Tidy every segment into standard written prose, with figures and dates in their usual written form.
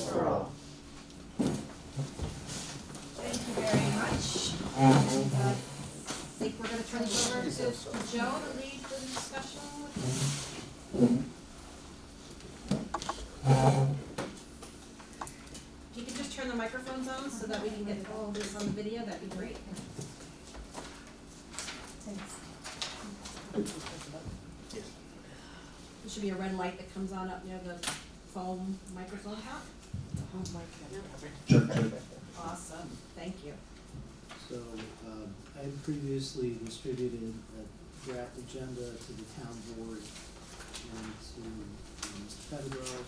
for all. Thank you very much. And, I think we're gonna turn this over to Joe to lead the discussion with this. If you could just turn the microphones on so that we can get all this on the video, that'd be great. There should be a red light that comes on up near the foam microphone top. Awesome, thank you. So, I had previously distributed a draft agenda to the town board and to Mr. Pettigrew.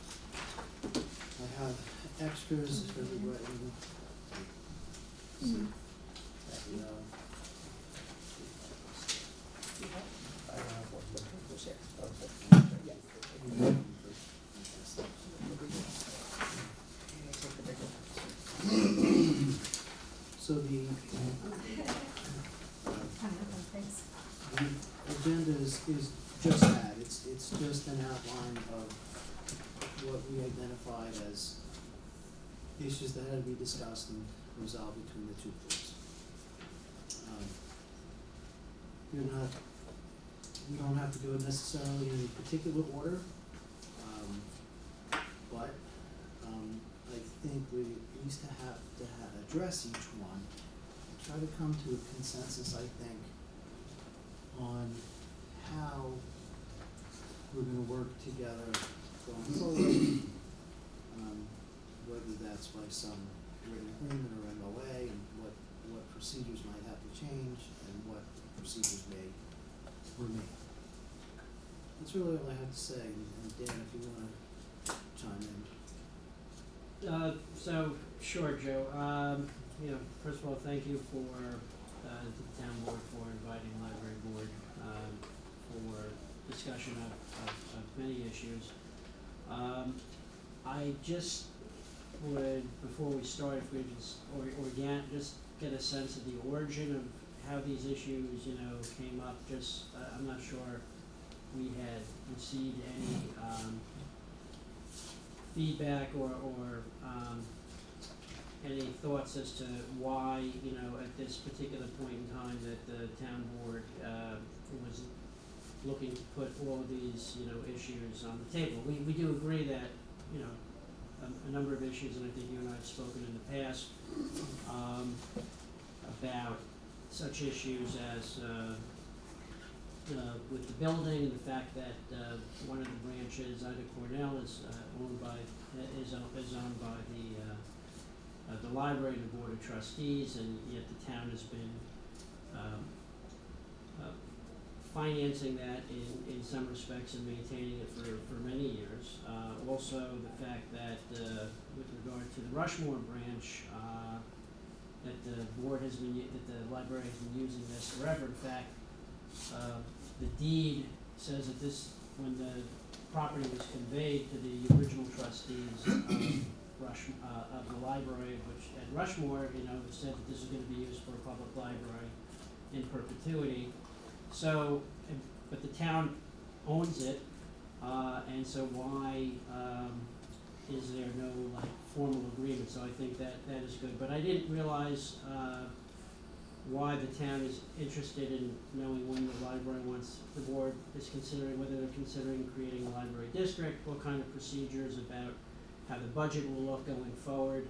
I have extras for everybody. So, that you know. So the agenda is just that, it's just an outline of what we identified as issues that had to be discussed and resolved between the two boards. We don't have to do it necessarily in any particular order, but I think we at least have to address each one, try to come to a consensus, I think, on how we're gonna work together going forward. Whether that's by some written agreement or MOA, and what procedures might have to change, and what procedures may remain. That's really all I have to say, and Dan, if you wanna chime in. So, sure, Joe. First of all, thank you for the town board for inviting the library board for discussion of many issues. I just would, before we start, if we just get a sense of the origin of how these issues, came up. I'm not sure we had received any feedback or any thoughts as to why, at this particular point in time that the town board was looking to put all of these, issues on the table. We do agree that, a number of issues, and I think you and I have spoken in the past, about such issues as with the building, and the fact that one of the branches, Ida Cornell, is owned by the library and the board of trustees, and yet the town has been financing that in some respects and maintaining it for many years. Also, the fact that with regard to the Rushmore branch, that the library has been using this forever. In fact, the deed says that when the property was conveyed to the original trustees of the library, which at Rushmore, it said that this is going to be used for a public library in perpetuity. So, but the town owns it, and so why is there no formal agreement? So I think that is good. But I didn't realize why the town is interested in knowing when the board is considering, whether they're considering creating a library district, what kind of procedures about how the budget will look going forward,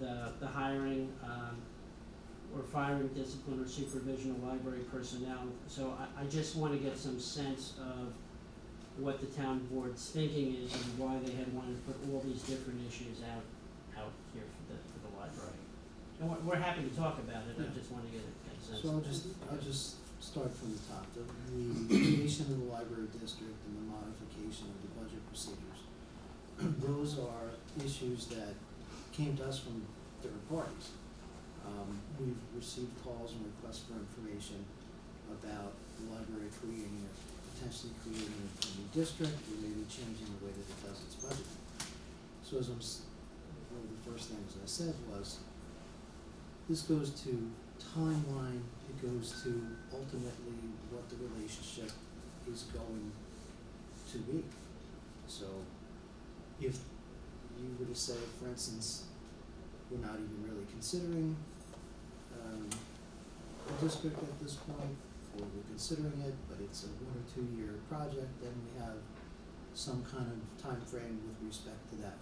the hiring or firing, discipline, or supervision of library personnel. So I just want to get some sense of what the town board's thinking is and why they had wanted to put all these different issues out here for the library. And we're happy to talk about it. Yeah. I just want to get a sense. So I'll just start from the top. The creation of the library district and the modification of the budget procedures. Those are issues that came to us from third parties. We've received calls and requests for information about the library potentially creating a new district, or maybe changing the way that it does its budget. So one of the first things I said was, this goes to timeline, it goes to ultimately what the relationship is going to be. So if you were to say, for instance, we're not even really considering a district at this point, or we're considering it, but it's a 1 or 2 year project, then we have some kind of time frame with respect to that.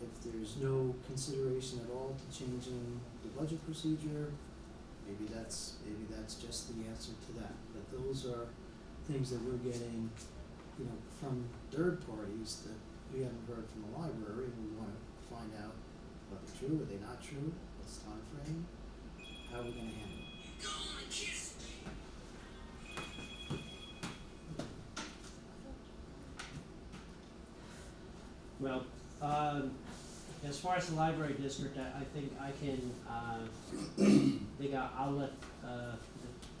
If there's no consideration at all to changing the budget procedure, maybe that's just the answer to that. But those are things that we're getting, from third parties that we haven't heard from the library, and we wanna find out are they true, are they not true, what's the time frame, how are we gonna handle it? Well, as far as the library district, I think I can, I'll let,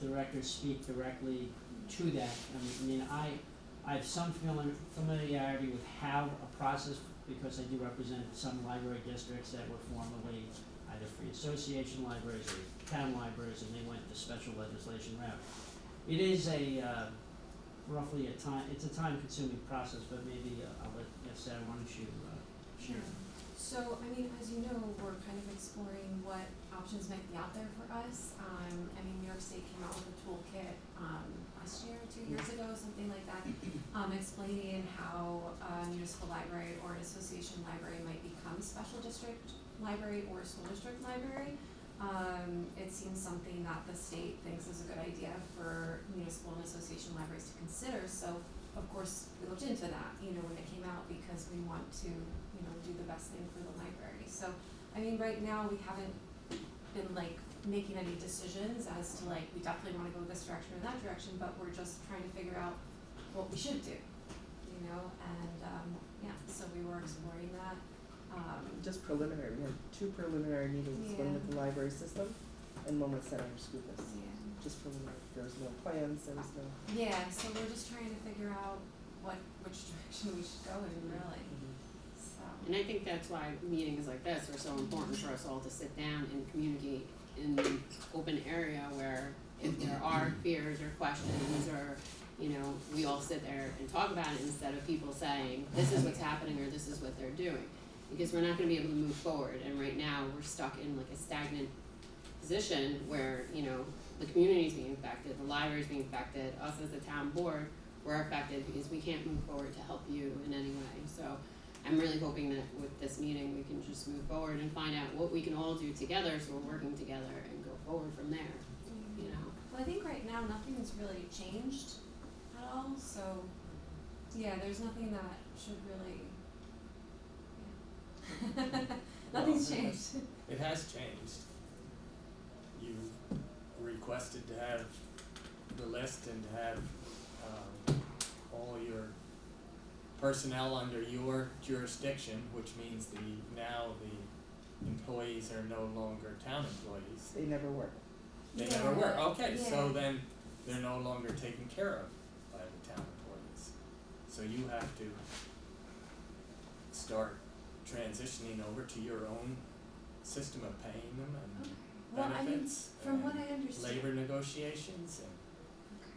the director speak directly to that. I mean, I have some familiarity with how a process, because I do represent some library districts that were formerly either free association libraries or town libraries, and they went the special legislation route. It is roughly it's a time-consuming process, but maybe I'll let Sarah, why don't you share? So, I mean, as you know, we're kind of exploring what options might be out there for us. New York State came out with a toolkit last year, 2 years ago, something like that, explaining how a municipal library or an association library might become a special district library or a school district library. It seems something that the state thinks is a good idea for municipal and association libraries to consider, so of course we looked into that, when it came out, because we want to, do the best thing for the library. So, right now we haven't been making any decisions as to we definitely wanna go this direction or that direction, but we're just trying to figure out what we should do, so we were exploring that. Just preliminary, we had 2 preliminary meetings, one with the library system and one with Senator Scoopus. Just preliminary, there was no plans, there was no. Yeah, so we're just trying to figure out which direction we should go in, really, so. And I think that's why meetings like this are so important for us all to sit down and communicate in an open area where if there are fears or questions or, we all sit there and talk about it instead of people saying, this is what's happening or this is what they're doing. Because we're not gonna be able to move forward, and right now, we're stuck in a stagnant position where, the community's being affected, the library's being affected, us as a town board, we're affected because we can't move forward to help you in any way. So I'm really hoping that with this meeting, we can just move forward and find out what we can all do together, so we're working together and go forward from there, Well, I think right now, nothing's really changed at all, so, there's nothing that should really, nothing's changed. It has changed. You requested to have the list and to have all your personnel under your jurisdiction, which means now the employees are no longer town employees. They never were. They never were. Okay, so Yeah. then they're no longer taken care of by the town employees. So you have to start transitioning over to your own system of paying them and Well, benefits from what and I understand. labor negotiations and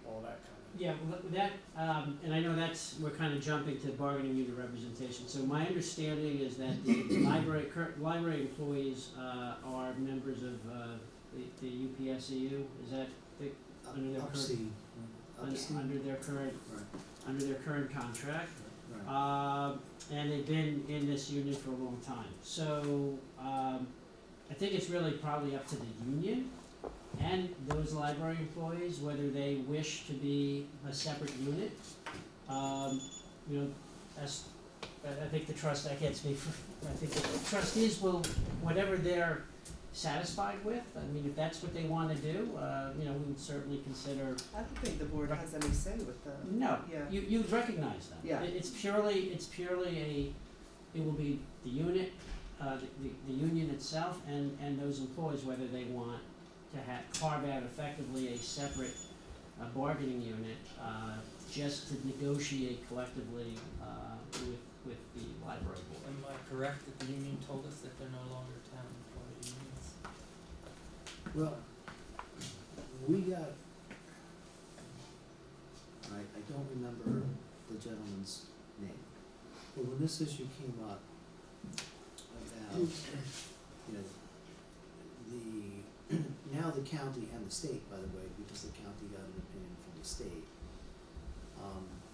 all that kind of. Yeah, well, that, and I know we're kind of jumping to bargaining unit representation. So my understanding is that the library employees, are members of, the UPSEU, is that under their current, under their current contract? Right. And they've been in this union for a long time. So, I think it's really probably up to the union and those library employees, whether they wish to be a separate unit. That's, I think the trust, I can't speak for, I think the trustees will, whatever they're satisfied with, if that's what they wanna do, we would certainly consider. I don't think the board has any say with the. No, Yeah. you recognize them. Yeah. It's purely it will be the unit, the union itself and those employees, whether they want to carve out effectively a separate bargaining unit, just to negotiate collectively, with the library board. Am I correct that the union told us that they're no longer town employee unions? Well, we got, I don't remember the gentleman's name, but when this issue came up, you know, now the county and the state, by the way, because the county got an opinion from the state.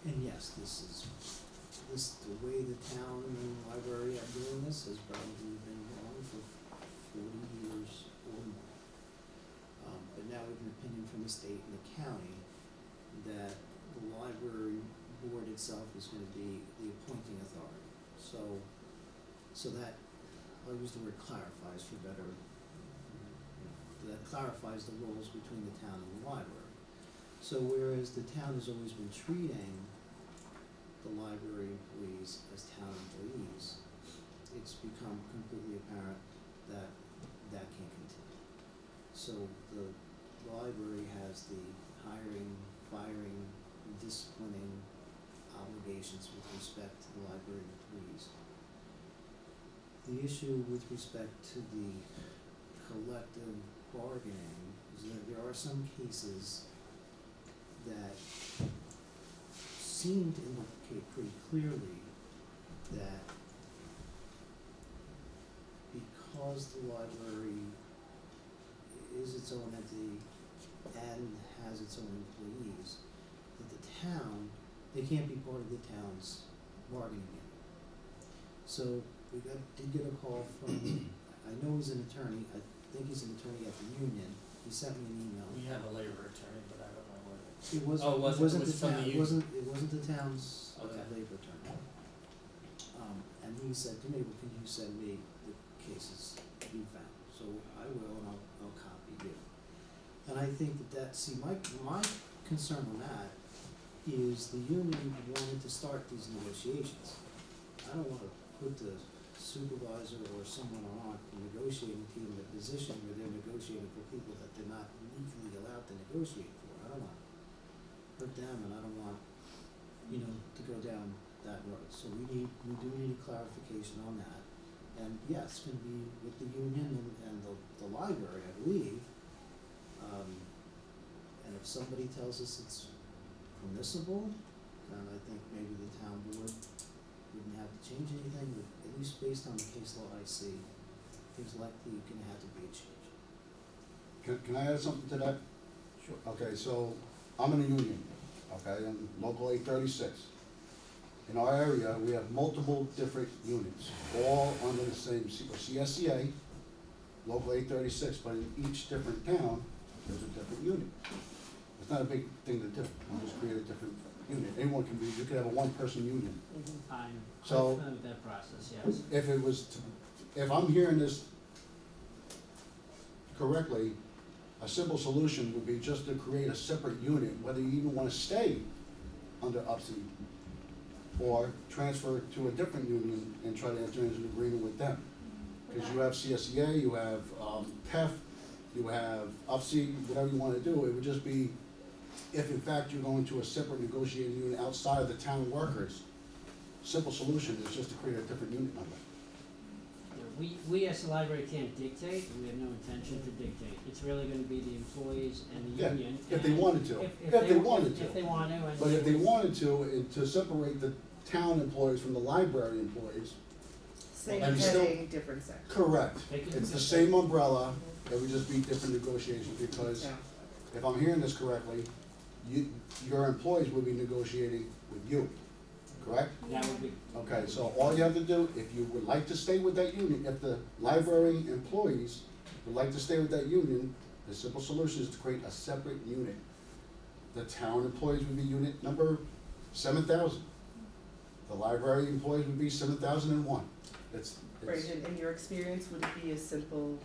And yes, the way the town and the library are doing this has probably been wrong for 40 years or more. But now we have an opinion from the state and the county that the library board itself is gonna be the appointing authority. So that, I'll use the word clarifies for better, that clarifies the roles between the town and the library. So whereas the town has always been treating the library employees as town employees, it's become completely apparent that that can't continue. So the library has the hiring, firing, disciplining obligations with respect to the library employees. The issue with respect to the collective bargaining is that there are some cases that seem to indicate pretty clearly that because the library is its own entity and has its own employees, that the town, they can't be part of the town's bargaining unit. So did get a call from, I know he's an attorney, I think he's an attorney at the union, he sent me an email. We have a labor attorney, but I don't know what it. It wasn't, Oh, it was it? wasn't It was the from town, the it wasn't the town's Okay. labor attorney. And he said to me, well, can you send me the cases you found? So I will, and I'll copy you. And I think see, my concern on that is the union wanted to start these negotiations. I don't wanna put the supervisor or someone on the negotiating team in a position where they're negotiating for people that they're not legally allowed to negotiate for. I don't wanna hurt them, and I don't want, to go down that road. So we do need a clarification on that. And yes, it's gonna be with the union and the library, I believe. And if somebody tells us it's permissible, then I think maybe the town board wouldn't have to change anything, but at least based on the case law I see, there's likely gonna have to be a change. Can I add something to that? Sure. Okay, so I'm in a union, okay, I'm local 836. In our area, we have multiple different units, all under the same CSCA, local 836, but in each different town, there's a different unit. It's not a big thing to do, you just create a different unit. Anyone can you could have a one-person union. I'm So- familiar with that process, yes. If I'm hearing this correctly, a simple solution would be just to create a separate unit, whether you even wanna stay under UPSI or transfer to a different union and try to enter into an agreement with them. Because you have CSEA, you have PEF, you have UPSI, whatever you wanna do, it would just be, if in fact you're going to a separate negotiating unit outside of the town workers, simple solution is just to create a different unit number. We as the library can't dictate, and we have no intention to dictate. It's really gonna be the employees and the Yeah, union. if they and wanted to. If If they wanted to. If they want to, and. But if they wanted to separate the town employees from the library employees, Same And still- heading, different section. correct. They could- It's the same umbrella, it would just be different negotiations, because Yeah. if I'm hearing this correctly, your employees would be negotiating with you, correct? That would be, Okay, so all you have to do, if you would like to stay with that union, if the library employees would like to stay with that union, the simple solution is to create a separate unit. The town employees would be unit number 7,000. The library employees would be 7,001. It's Right, and in your experience, would it be as simple,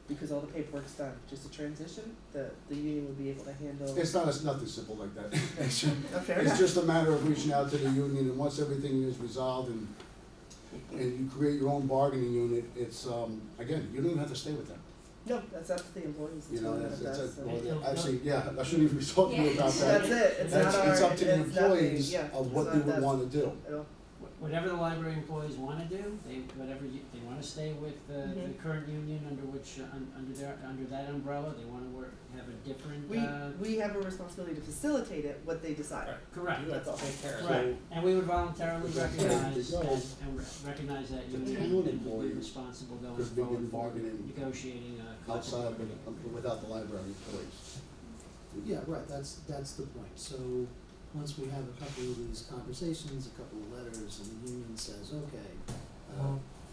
because all the paperwork's done, just a transition, the union would be able to handle? It's nothing simple like that. It's Fair it's enough. just a matter of reaching out to the union, and once everything is resolved and you create your own bargaining unit, it's, again, you don't even have to stay with them. No, that's up to the employees, You it's know, what that's, it it's, does. well, actually, yeah, I shouldn't even be talking Yeah. about that. That's it, it's not our, It's up to the it's nothing, employees yeah, of it's what not they would us wanna do. at all. whatever the library employees wanna do, they wanna stay with the Mhm. current union under which, under that umbrella, they wanna have a different, We have a responsibility to facilitate it, what they decide. Right. correct. You have to take care of that. Correct, and we would voluntarily Because that's recognize where that, it goes. and recognize that The union, town and would be employees responsible going could begin forward for bargaining negotiating a collective outside bargaining. without the library employees. Yeah, right, that's the point. So, once we have a couple of these conversations, a couple of letters, and the union says, okay,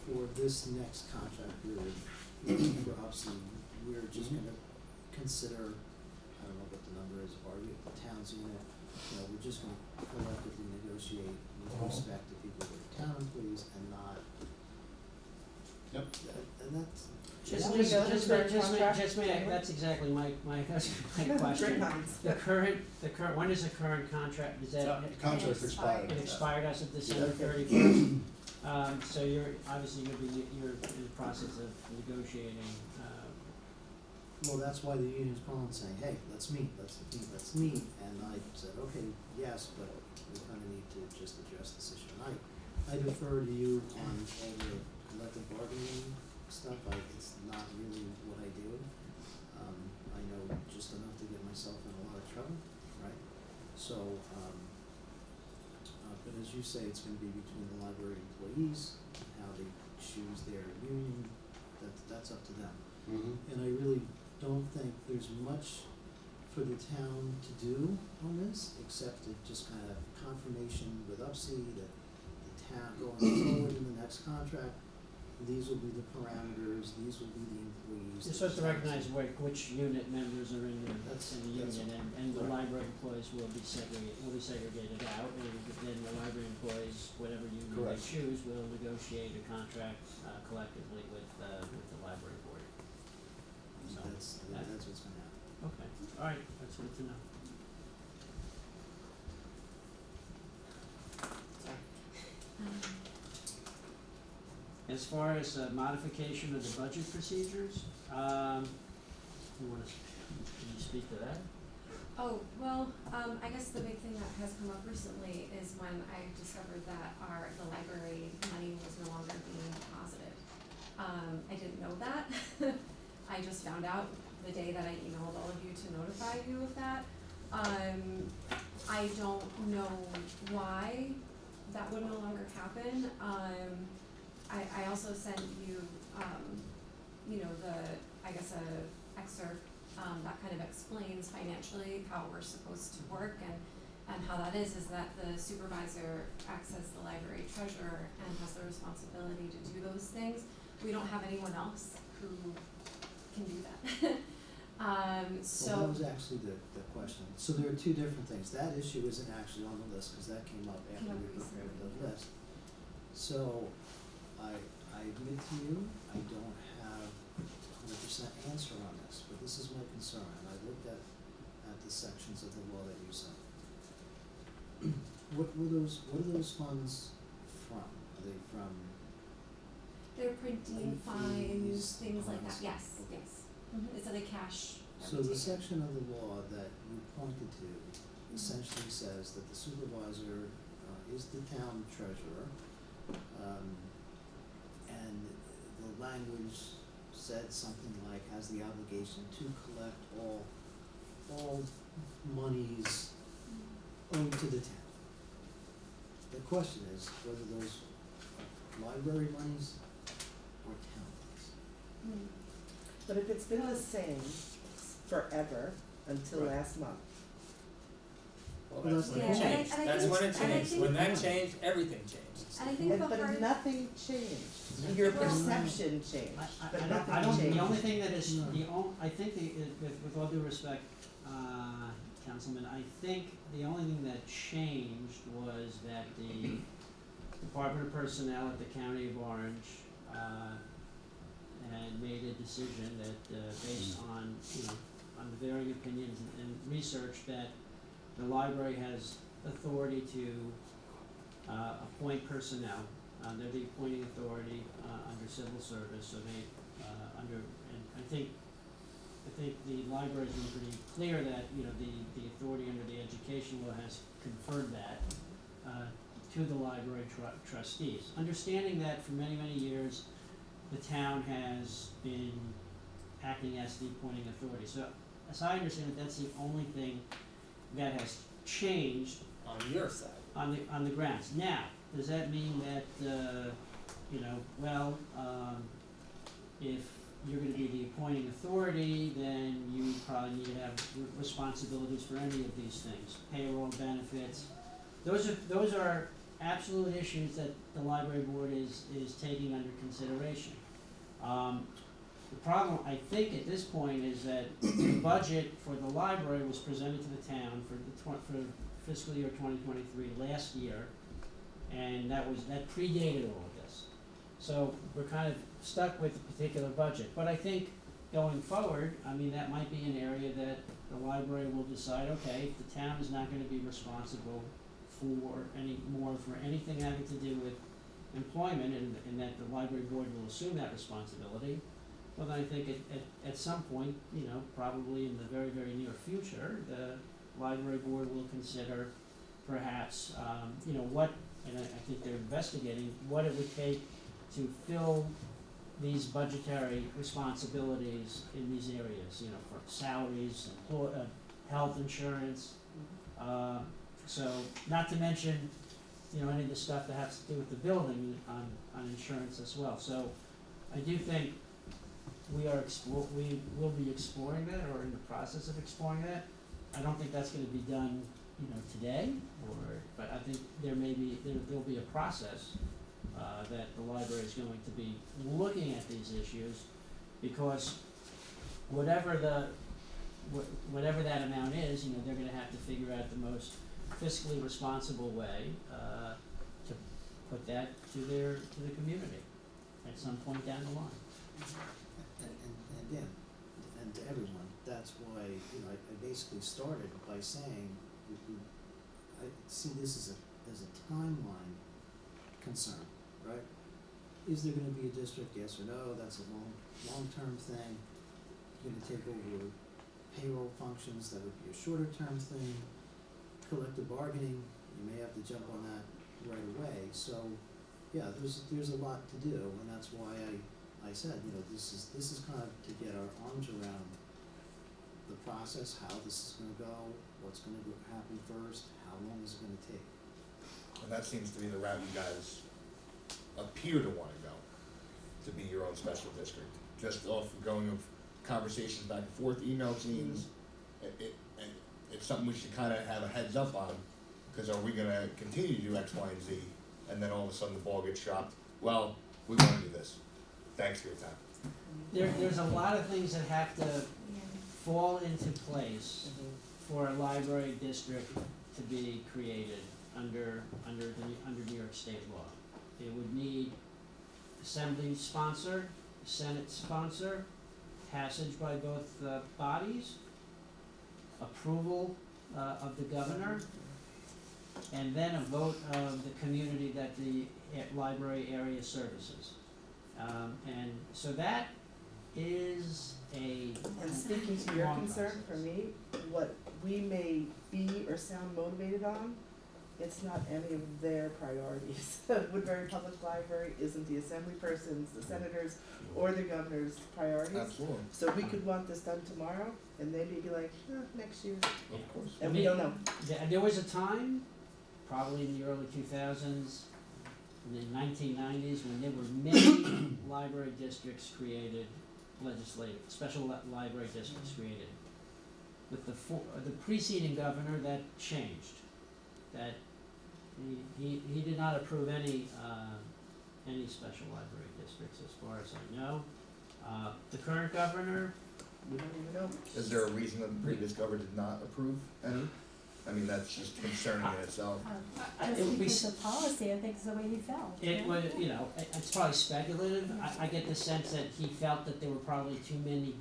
for this next contract period, for UPSI, we're just Mhm. gonna consider, I don't know what the number is, the town's unit, we're just gonna collectively negotiate with respect to people who are town employees and not, Yep. and that's, Just, Yeah, just, we got just, the may- just, may- contract. just may, that's exactly my question. Great minds. The current, when is the current contract, is that? So, The contract's expired. It expired as of December Yeah. 31st. So you're, obviously you're in the process of negotiating, well, that's why the union's calling saying, hey, let's meet. And I said, okay, yes, but we kinda need to just address this issue. And I defer to you on all the collective bargaining stuff. It's not really what I do. I know just enough to get myself in a lot of trouble, right? So, but as you say, it's gonna be between the library employees, how they choose their union, that's up to them. Mhm. And I really don't think there's much for the town to do on this, except to just kind of confirmation with UPSI that the town going forward in the next contract, these will be the parameters, these will be the employees. you're supposed to recognize which unit members are in the That's- union, and the right. library employees will be segregated out, and then the library employees, whatever union they Correct. choose, will negotiate a contract, collectively with the library board. So, That's what's gonna happen. okay, alright, that's good to know. As far as modification of the budget procedures, you wanna, can you speak to that? Oh, well, I guess the big thing that has come up recently is when I discovered that the library money was no longer being deposited. I didn't know that. I just found out the day that I emailed all of you to notify you of that. I don't know why that would no longer happen. I also sent you, a excerpt that kind of explains financially how we're supposed to work and how that is that the supervisor acts as the library treasurer and has the responsibility to do those things. We don't have anyone else who can do that. Well, that was actually the question. So there are two different things. That issue isn't actually on the list, cause that came up after Came up we prepared recently. the list. So, I admit to you, I don't have a 100% answer on this, but this is my concern, and I looked at the sections of the law that you sent. What are those funds from? Are they from, They're printing Late fines, fees, things like that, fines. yes, Okay. yes. It's a cash. so the section of the law that you pointed to essentially says that the supervisor is the town treasurer, and the language said something like has the obligation to collect all monies owed to the town. The question is whether those are library monies or town monies. Mm. But if it's been the same forever until Right. last month, Well, that's when Yeah, it and I- changed, and I that's think- when it and I changed, think- when that changed, everything changed. And I think the but hard, nothing changed, your Well- perception changed, but I nothing don't, changed. the only thing that is, No. I think with all due respect, Councilman, I think the only thing that changed was that the Department of Personnel at the County of Orange, had made a decision that, based on, on the varying opinions and research, that the library has authority to, appoint personnel. They're the appointing authority, under civil service, so they, and I think the library's been pretty clear that, the authority under the education law has conferred that, to the library trustees. Understanding that for many, many years, the town has been acting as the appointing authority. So, as I understand it, that's the only thing that has changed On your side. on the grounds. Now, does that mean that, if you're gonna be the appointing authority, then you probably need to have responsibilities for any of these things, payroll, benefits. Those are absolute issues that the library board is taking under consideration. The problem, I think, at this point is that the budget for the library was presented to the town for fiscal year 2023 last year, and that predated all of this. So we're kind of stuck with a particular budget, but I think going forward, I mean, that might be an area that the library will decide, okay, if the town is not gonna be responsible for anything having to do with employment, and that the library board will assume that responsibility, well, then I think at some point, probably in the very, very near future, the library board will consider perhaps, what, and I think they're investigating, what it would take to fill these budgetary responsibilities in these areas, for salaries, health insurance, so not to mention, any of the stuff that has to do with the building on insurance as well. So I do think we will be exploring that, or in the process of exploring that. I don't think that's gonna be done, today, but I think there'll be a process that the library is going to be looking at these issues, because whatever that amount is, they're gonna have to figure out the most fiscally responsible way to put that to the community at some point down the line. And again, and to everyone, that's why, I basically started by saying, I see this as a timeline concern, right? Is there gonna be a district, yes or no? That's a long-term thing. You're gonna take over payroll functions, that would be a shorter-term thing. Collective bargaining, you may have to jump on that right away. So, yeah, there's a lot to do, and that's why I said, this is kind of to get our arms around the process, how this is gonna go, what's gonna happen first, how long is it gonna take. And that seems to be the route you guys appear to wanna go, to be your own special district. Just off going of conversations back and forth, email chains, it's something we should kinda have a heads up on, cause are we gonna continue to do X, Y, and Z, and then all of a sudden the ball gets dropped, well, we wanna do this, thanks for your time. There's a lot of things that have to fall into place for a library district to be created under New York State law. It would need Assembly sponsor, Senate sponsor, passage by both bodies, approval of the governor, and then a vote of the community that the library area services. And so that is And speaking to your long concern, process. for me, what we may be or sound motivated on, it's not any of their priorities. Woodbury Public Library isn't the assembly persons, the senators, or the governor's priorities. Absolutely, So we could want this done tomorrow, and they may be like, next year, of course. and we don't know. There was a time, probably in the early 2000s, in the 1990s, when there were many library districts created, special library districts created. With the preceding governor, that changed. That he did not approve any special library districts, as far as I know. The current governor, We don't even know. Is there a reason that the previous governor did not approve any? I mean, that's just concerning in itself. it Just would be because of policy, I think is the way he felt. it was, it's probably speculative. I get the sense that he felt that there were probably too many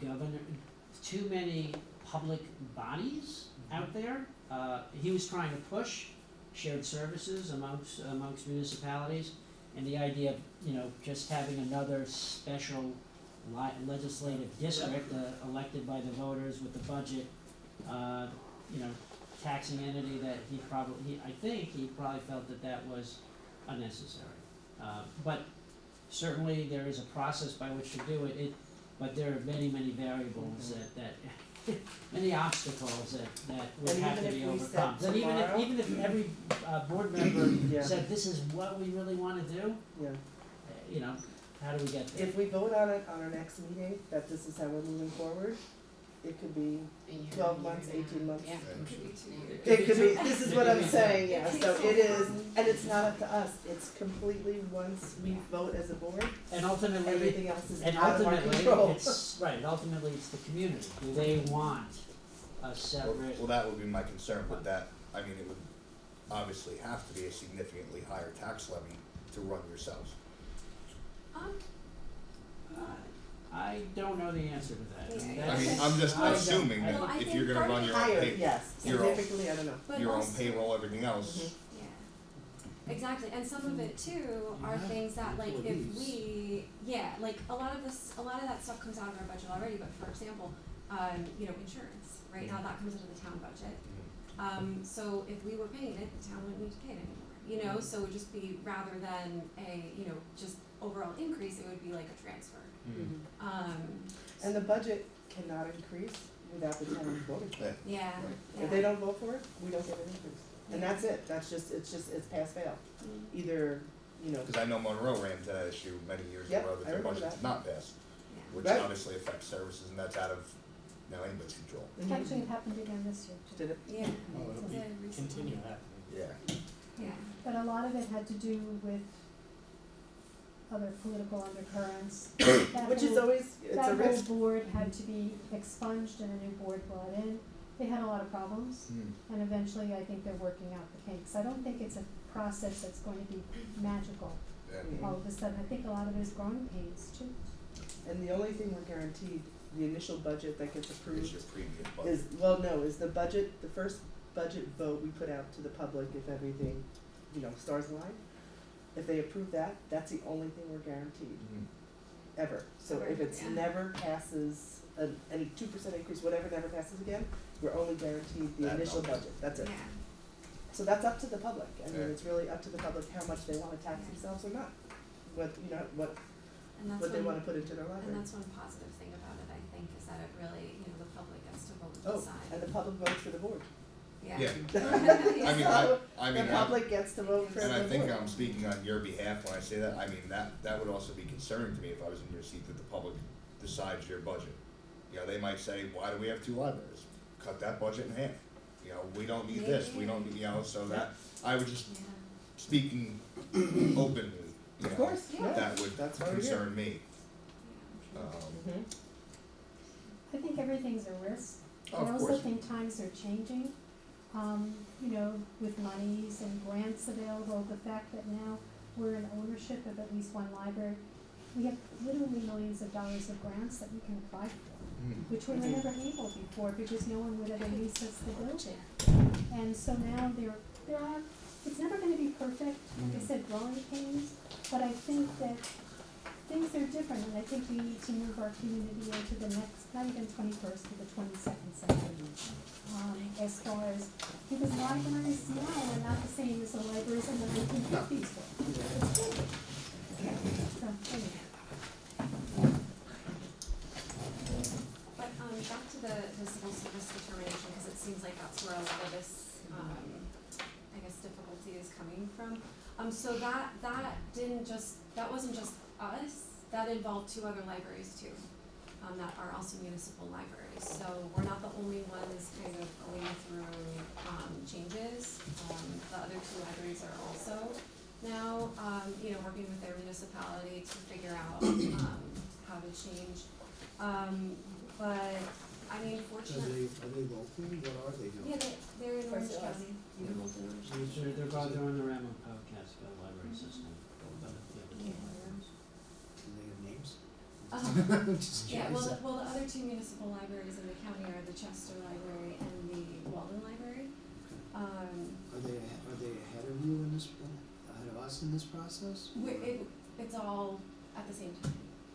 public bodies out there. He was trying to push shared services amongst municipalities, and the idea of, just having another special legislative district, elected by the voters with the budget, taxing entity that I think he probably felt that that was unnecessary. But certainly there is a process by which to do it, but there are many, many variables that many obstacles that would And have to even be if we said overcome. That tomorrow- even if every board member Yeah. said, this is what we really wanna do, Yeah. you know, how do we get there? If we vote on it on our next meeting, that this is how we're moving forward, it could be A year, 12 a months, year and a 18 half. months. Yeah. It could be 2 years. It could be, this is what I'm saying, yeah, It so takes it so is, long. and it's not up to us, it's completely once we vote as a board, And ultimately, everything else is and out of our ultimately, control. it's, right, ultimately it's the community. Do they want a separate? Well, that would be my concern with that. I mean, it would obviously have to be a significantly higher tax levy to run yourselves. I don't know the answer to that. Yeah. I mean, That's- I'm just I don't- assuming I that Well, I if think you're gonna part run of your own Higher, pay, yes, your own- significantly, I don't know. But your own also- payroll, everything else, Mhm. Yeah, exactly, and some of it too are Yeah, things that like if employees. like a lot of that stuff comes out of our budget already, but for example, insurance, right now that comes into the town budget. So if we were paying it, the town wouldn't need to pay it anymore, so it would just be, rather than a, just overall increase, it would be like a transfer. And the budget cannot increase without the town voting for it. Yeah. Yeah, If they don't vote for it, we don't get an increase, and that's it, it's pass fail, Mm, either, Because I know Monroe ran into that issue many years Yep, ago, that I their remember budget that. did not pass, yeah. which Right. obviously affects services, and that's out of now anybody's control. Actually, it happened again this year too. Did it? Yeah. Oh, it'll be, Yeah, recently. continue happening. Yeah. Yeah. But a lot of it had to do with other political undercurrents. Which is always, it's a That risk. whole board had to be expunged and a new board brought in. They had a lot of problems, and eventually I think they're working out the kinks. I don't think it's a process that's going to be magical Yeah. all of a sudden. I think a lot of it is growing pains too. And the only thing we're guaranteed, the initial budget that gets Is approved your previous budget. is the budget, the first budget vote we put out to the public if everything, stars align. If they approve that, that's the only thing we're guaranteed, Mhm. ever. So if Ever, it's yeah. never passes, any 2% increase, whatever never passes again, we're only guaranteed the That initial number. budget, that's it. Yeah. So that's up to the public, I mean, Yeah. it's really up to the public how much they wanna tax Yeah. themselves or not. What, And that's what they when, wanna put into their and library. that's one positive thing about it, I think, is that it really, the public gets to vote and Oh, decide. and the public votes for the board. Yeah. Yeah. Yeah. I mean, So, I mean, the public gets to vote for the and board. I think I'm speaking on your behalf when I say that. I mean, that would also be concerning to me if I was in your seat, that the public decides your budget. They might say, why do we have 2 libraries? Cut that budget in half. We don't need this, we don't need, so that, I would just, Yeah. speaking openly, Of course, yeah. that would That's why we're here. concern me. Mhm. I think everything's a risk. Of I also course. think times are changing, with monies and grants available, the fact that now we're in ownership of at least one library. We have literally millions of dollars of grants that we can apply for, which we were never able before because no one would ever lease us the building. And so now there are, it's never gonna be perfect, like I said, growing pains, but I think that things are different, and I think we need to move our community into the next, not even 21st, to the 22nd century. As far as, because libraries now are not the same as the libraries in the 1950s were. It's different. So, anyway. But, back to the civil service determination, because it seems like that's where a lot of this, difficulty is coming from. So that wasn't just us, that involved 2 other libraries too, that are also municipal libraries. So we're not the only ones kind of going through, changes. The other 2 libraries are also now, working with their municipality to figure out, how to change. But, fortunately, Are they local? What are they doing? yeah, they're in Orange Where's the County. They're both in Orange County. They're on the Ramon Casco library system. The other two Yeah. libraries. Do they have names? Just Yeah, curious. the other 2 municipal libraries in the county are the Chester Library and the Walden Library. Are they ahead of you in this, ahead of us in this process? It's all at the same time,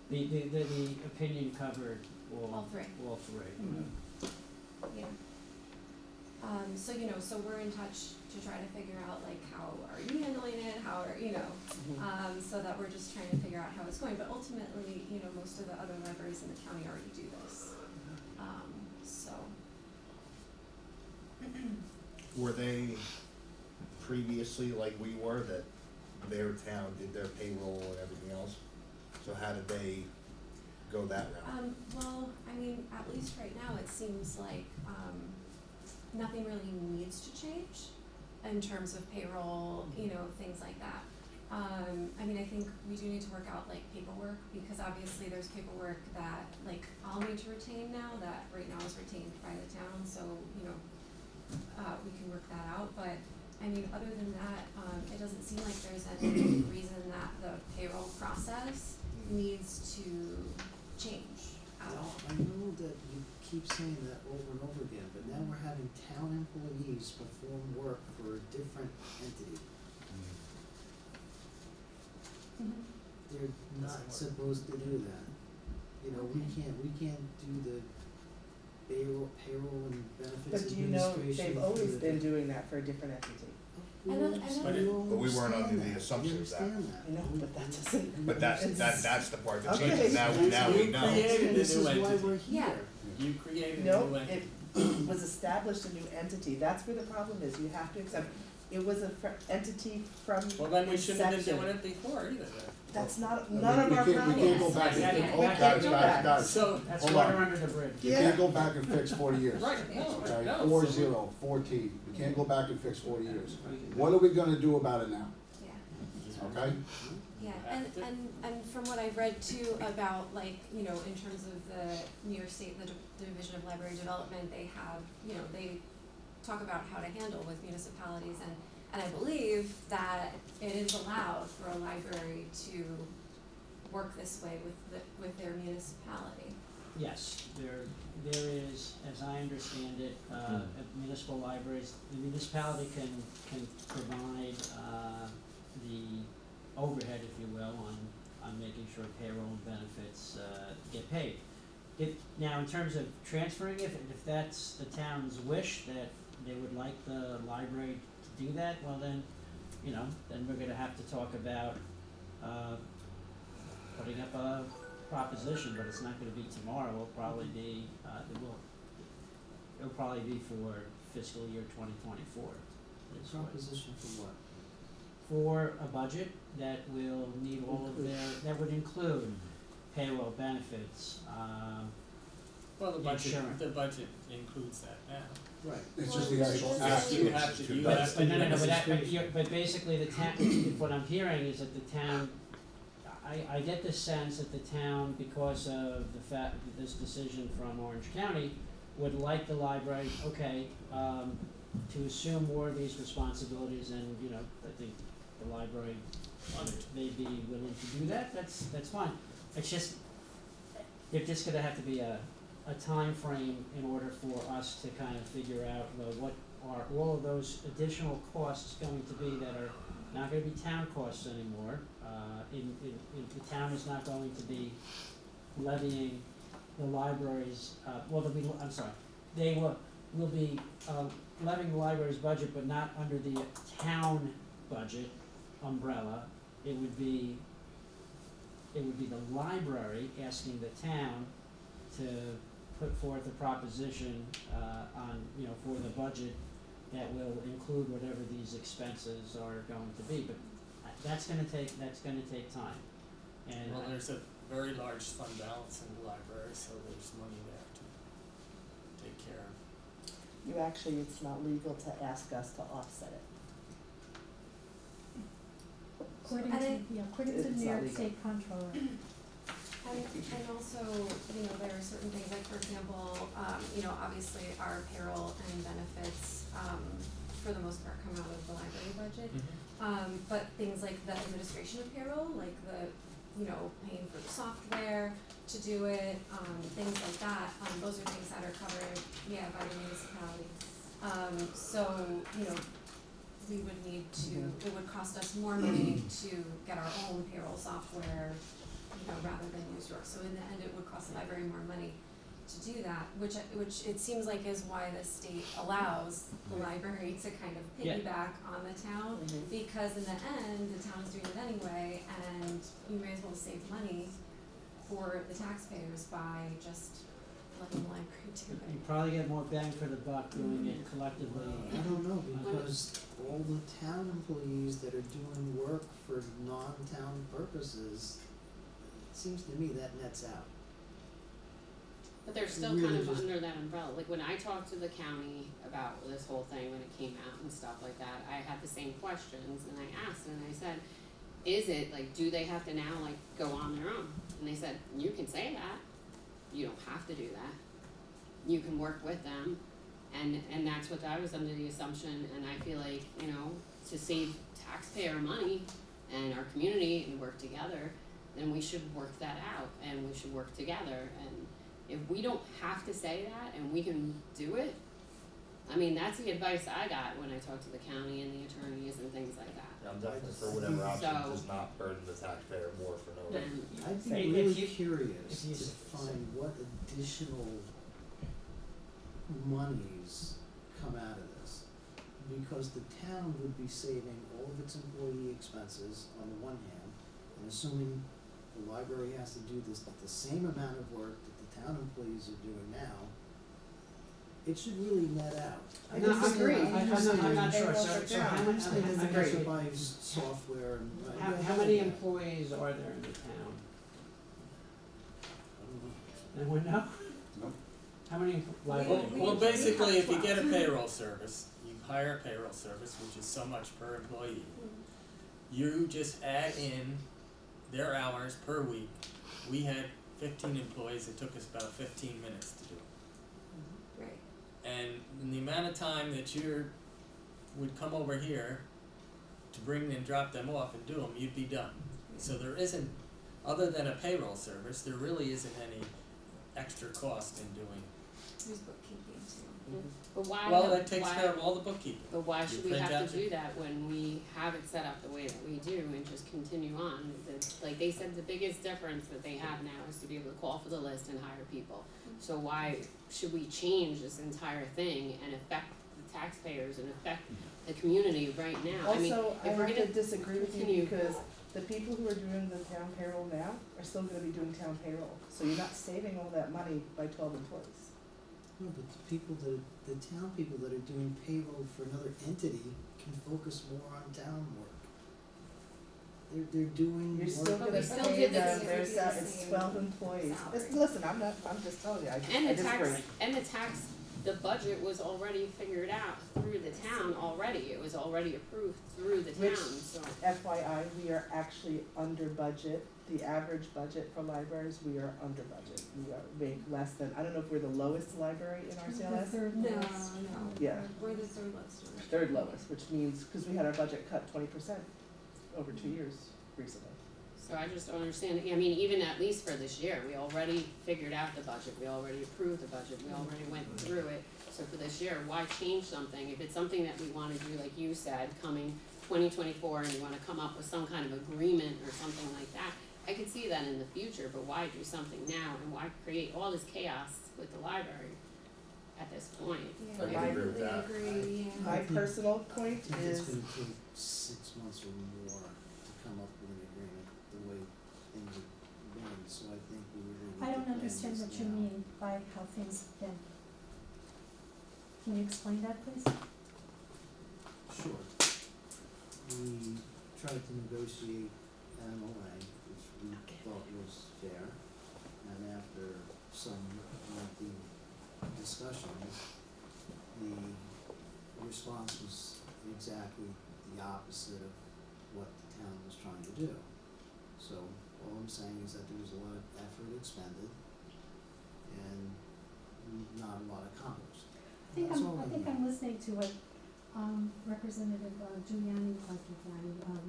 The opinion covered all 3. all 3. Yeah. So, you know, so we're in touch to try to figure out like how are you handling it, how are, you know, so that we're just trying to figure out how it's going, but ultimately, you know, most of the other libraries in the county already do this. So, Were they previously like we were, that their town did their payroll and everything else? So how did they go that route? well, I mean, at least right now, it seems like, nothing really needs to change in terms of payroll, you know, things like that. I mean, I think we do need to work out like paperwork, because obviously there's paperwork that like I'll need to retain now that right now is retained by the town, so, you know, we can work that out, but I mean, other than that, it doesn't seem like there's any reason that the payroll process needs to change at all. I know that you keep saying that over and over again, but now we're having town employees perform work for a different entity. Mhm. They're not Doesn't work. supposed to do that. You know, we can't do the payroll and benefits But do you know, administration. they've for always the- been doing that for a different entity. We And then- understand- and then- But we weren't under understand the that. assumption We of that. understand that. I know, but that doesn't. But It's- that's the part that Okay. changes, now we You know. created a This is new why entity. we're here. Yeah. You created a No, new it entity. was established a new entity, that's where the problem is, you have to accept, it was a entity from Well, then we shouldn't have been inception. doing it before either then. That's not, I mean, none of we our can't- problems. We can't go back and Yeah, fix, yeah, oh, yeah, guys, go guys, back. guys, So, That's Hold water on. under the bridge. you Yeah. can't go back and fix 40 years. right, no, Okay, no. 4-0, 14, we can't go back and fix 40 years. What are we gonna do about it now, Yeah. okay? Yeah, Have to. and from what I've read too about like, you know, in terms of the New York State, the Division of Library Development, they have, you know, they talk about how to handle with municipalities, and I believe that it is allowed for a library to work this way with their municipality. Yes, there is, as I understand it, at municipal libraries, the municipality can provide, the overhead, if you will, on making sure payroll and benefits, get paid. Now, in terms of transferring it, if that's the town's wish, that they would like the library to do that, well then, you know, then we're gonna have to talk about, putting up a proposition, but it's not gonna be tomorrow, it'll probably be, it'll probably be for fiscal year 2024. is what- Proposition for what? For a budget that will need all of their, that would include payroll, benefits, Well, the Insurance. budget includes that now. Right. It's just the Well, actual it's- act. You have to, you have to. But no, do but this. but basically the town, what I'm hearing is that the town, I get the sense that the town, because of the fact that this decision from Orange County, would like the library, okay, to assume more of these responsibilities, and, you know, I think the library may be willing to do that, that's fine. It's just, there's just gonna have to be a time frame in order for us to kind of figure out, well, what are all of those additional costs going to be that are not gonna be town costs anymore. The town is not going to be levying the libraries, they will be, levying the library's budget, but not under the town budget umbrella. It would be the library asking the town to put forth a proposition, on, you know, for the budget that will include whatever these expenses are going to be, but that's gonna take time. And Well, there's a very large fund balance in the library, so there's money there to take care of. You actually, it's not legal to ask us to offset it. According And to, I- according to It's New not York legal. State Comptroller. And also, you know, there are certain things, like for example, you know, obviously our payroll and benefits, for the most part come out of the library budget. But things like the administration of payroll, like the, you know, paying for the software to do it, things like that, those are things that are covered, yeah, by the municipality. So, you know, we would need to, it would cost us more money to get our own payroll software, you know, rather than use yours. So in the end, it would cost the library more money to do that, which it seems like is why the state allows the library to kind of Yeah. piggyback on the town, Mhm. because in the end, the town's doing it anyway, and you may as well save money for the taxpayers by just letting the library do You it. probably get more bang for the buck doing it collectively. I don't know, because all the town employees that are doing work for non-town purposes, it seems to me that nets out. But they're still Really kind of just- under that umbrella, like when I talked to the county about this whole thing, when it came out and stuff like that, I had the same questions, and I asked, and I said, is it, like, do they have to now, like, go on their own? And they said, you can say that, you don't have to do that, you can work with them, and that's what I was under the assumption, and I feel like, you know, to save taxpayer money and our community and work together, then we should work that out, and we should work together, and if we don't have to say that and we can do it, I mean, that's the advice I got when I talked to the county and the attorneys and things like that. I'm definitely for whatever option So- does not burden the taxpayer more for no reason. And I'd be If really you- curious if you to s- find what additional monies come out of this. Because the town would be saving all of its employee expenses on the one hand, and assuming the library has to do this, the same amount of work that the town employees are doing now, it should really net out. I No, disagree. I'm not They sure, won't so put how down. much, I how disagree. To buy software and. how many employees are there in the town? Anyone know? No. How many Well, library? well, we basically, have if you get a 12. payroll service, you hire a payroll service, which is so much per employee. You just add in their hours per week. We had 15 employees, it took us about 15 minutes to do it. Right. And in the amount of time that would come over here to bring and drop them off and do them, you'd be done. So there isn't, other than a payroll service, there really isn't any extra cost in doing. There's bookkeeping too. but why, Well, that takes why- care of all the bookkeeping. but why should we print have out to do that when we have it set up the way that we do and just continue on? Like they said, the biggest difference that they have now is to be able to call for the list and hire people. So why should we change this entire thing and affect the taxpayers and affect the community right now? I mean, Also, I if we're have gonna to disagree with you continue- because the people who are doing the town payroll now are still gonna be doing town payroll. So you're not saving all that money by 12 employees. No, but the town people that are doing payroll for another entity can focus more on town work. They're doing You're work. still But gonna we still pay did the them, same- there's we did the it's same 12 employees. salary. Listen, I'm just telling you, I And the disagree. the budget was already figured out through the town already, it was already approved through the Which- town, so. FYI, we are actually under budget. The average budget for libraries, we are under budget. We are way less than, I don't know if we're the lowest library in The RCLS. third No, lowest. no. Yeah. We're the third lowest one. Third lowest, which means, because we had our budget cut 20% over 2 years recently. So I just don't understand, I mean, even at least for this year, we already figured out the budget, we already approved the budget, we already went through it. So for this year, why change something? If it's something that we wanna do, like you said, coming 2024, and you wanna come up with some kind of agreement or something like that, I could see that in the future, but why do something now, and why create all this chaos with the library at this point? Yeah, I I agree with completely that. agree, yeah. My personal point I think it's is, gonna take 6 months or more to come up with an agreement, the way things have been, so I think we really need I to don't plan understand this what you now. mean by how things have been. Can you explain that, please? Sure. We tried to negotiate an MOA, which we thought was fair, and after some lengthy discussions, the response was exactly the opposite of what the town was trying to do. So all I'm saying is that there was a lot of effort expended and not a lot accomplished. That's all I I think mean. I'm listening to what Representative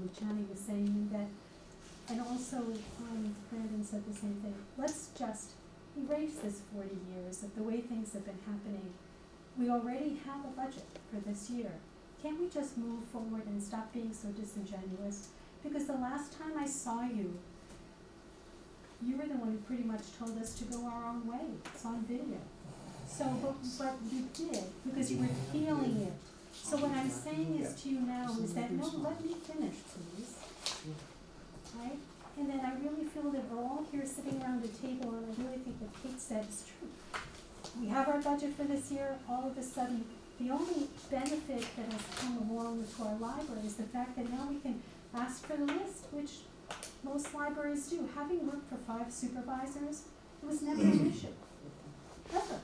Luciani was saying, and that, and also Brandon said the same thing. Let's just erase this 40 years of the way things have been happening. We already have a budget for this year. Can't we just move forward and stop being so disingenuous? Because the last time I saw you you were the one who pretty much told us to go our own way. It's on video. So, but you did, because you were feeling it. So what I'm saying is to you now is that, no, let me finish, please. Right? And then I really feel that we're all here sitting around a table, and I really think what Kate said is true. We have our budget for this year, all of a sudden, the only benefit that has come along to our library is the fact that now we can ask for the list, which most libraries do. Having worked for 5 supervisors, it was never an issue, ever.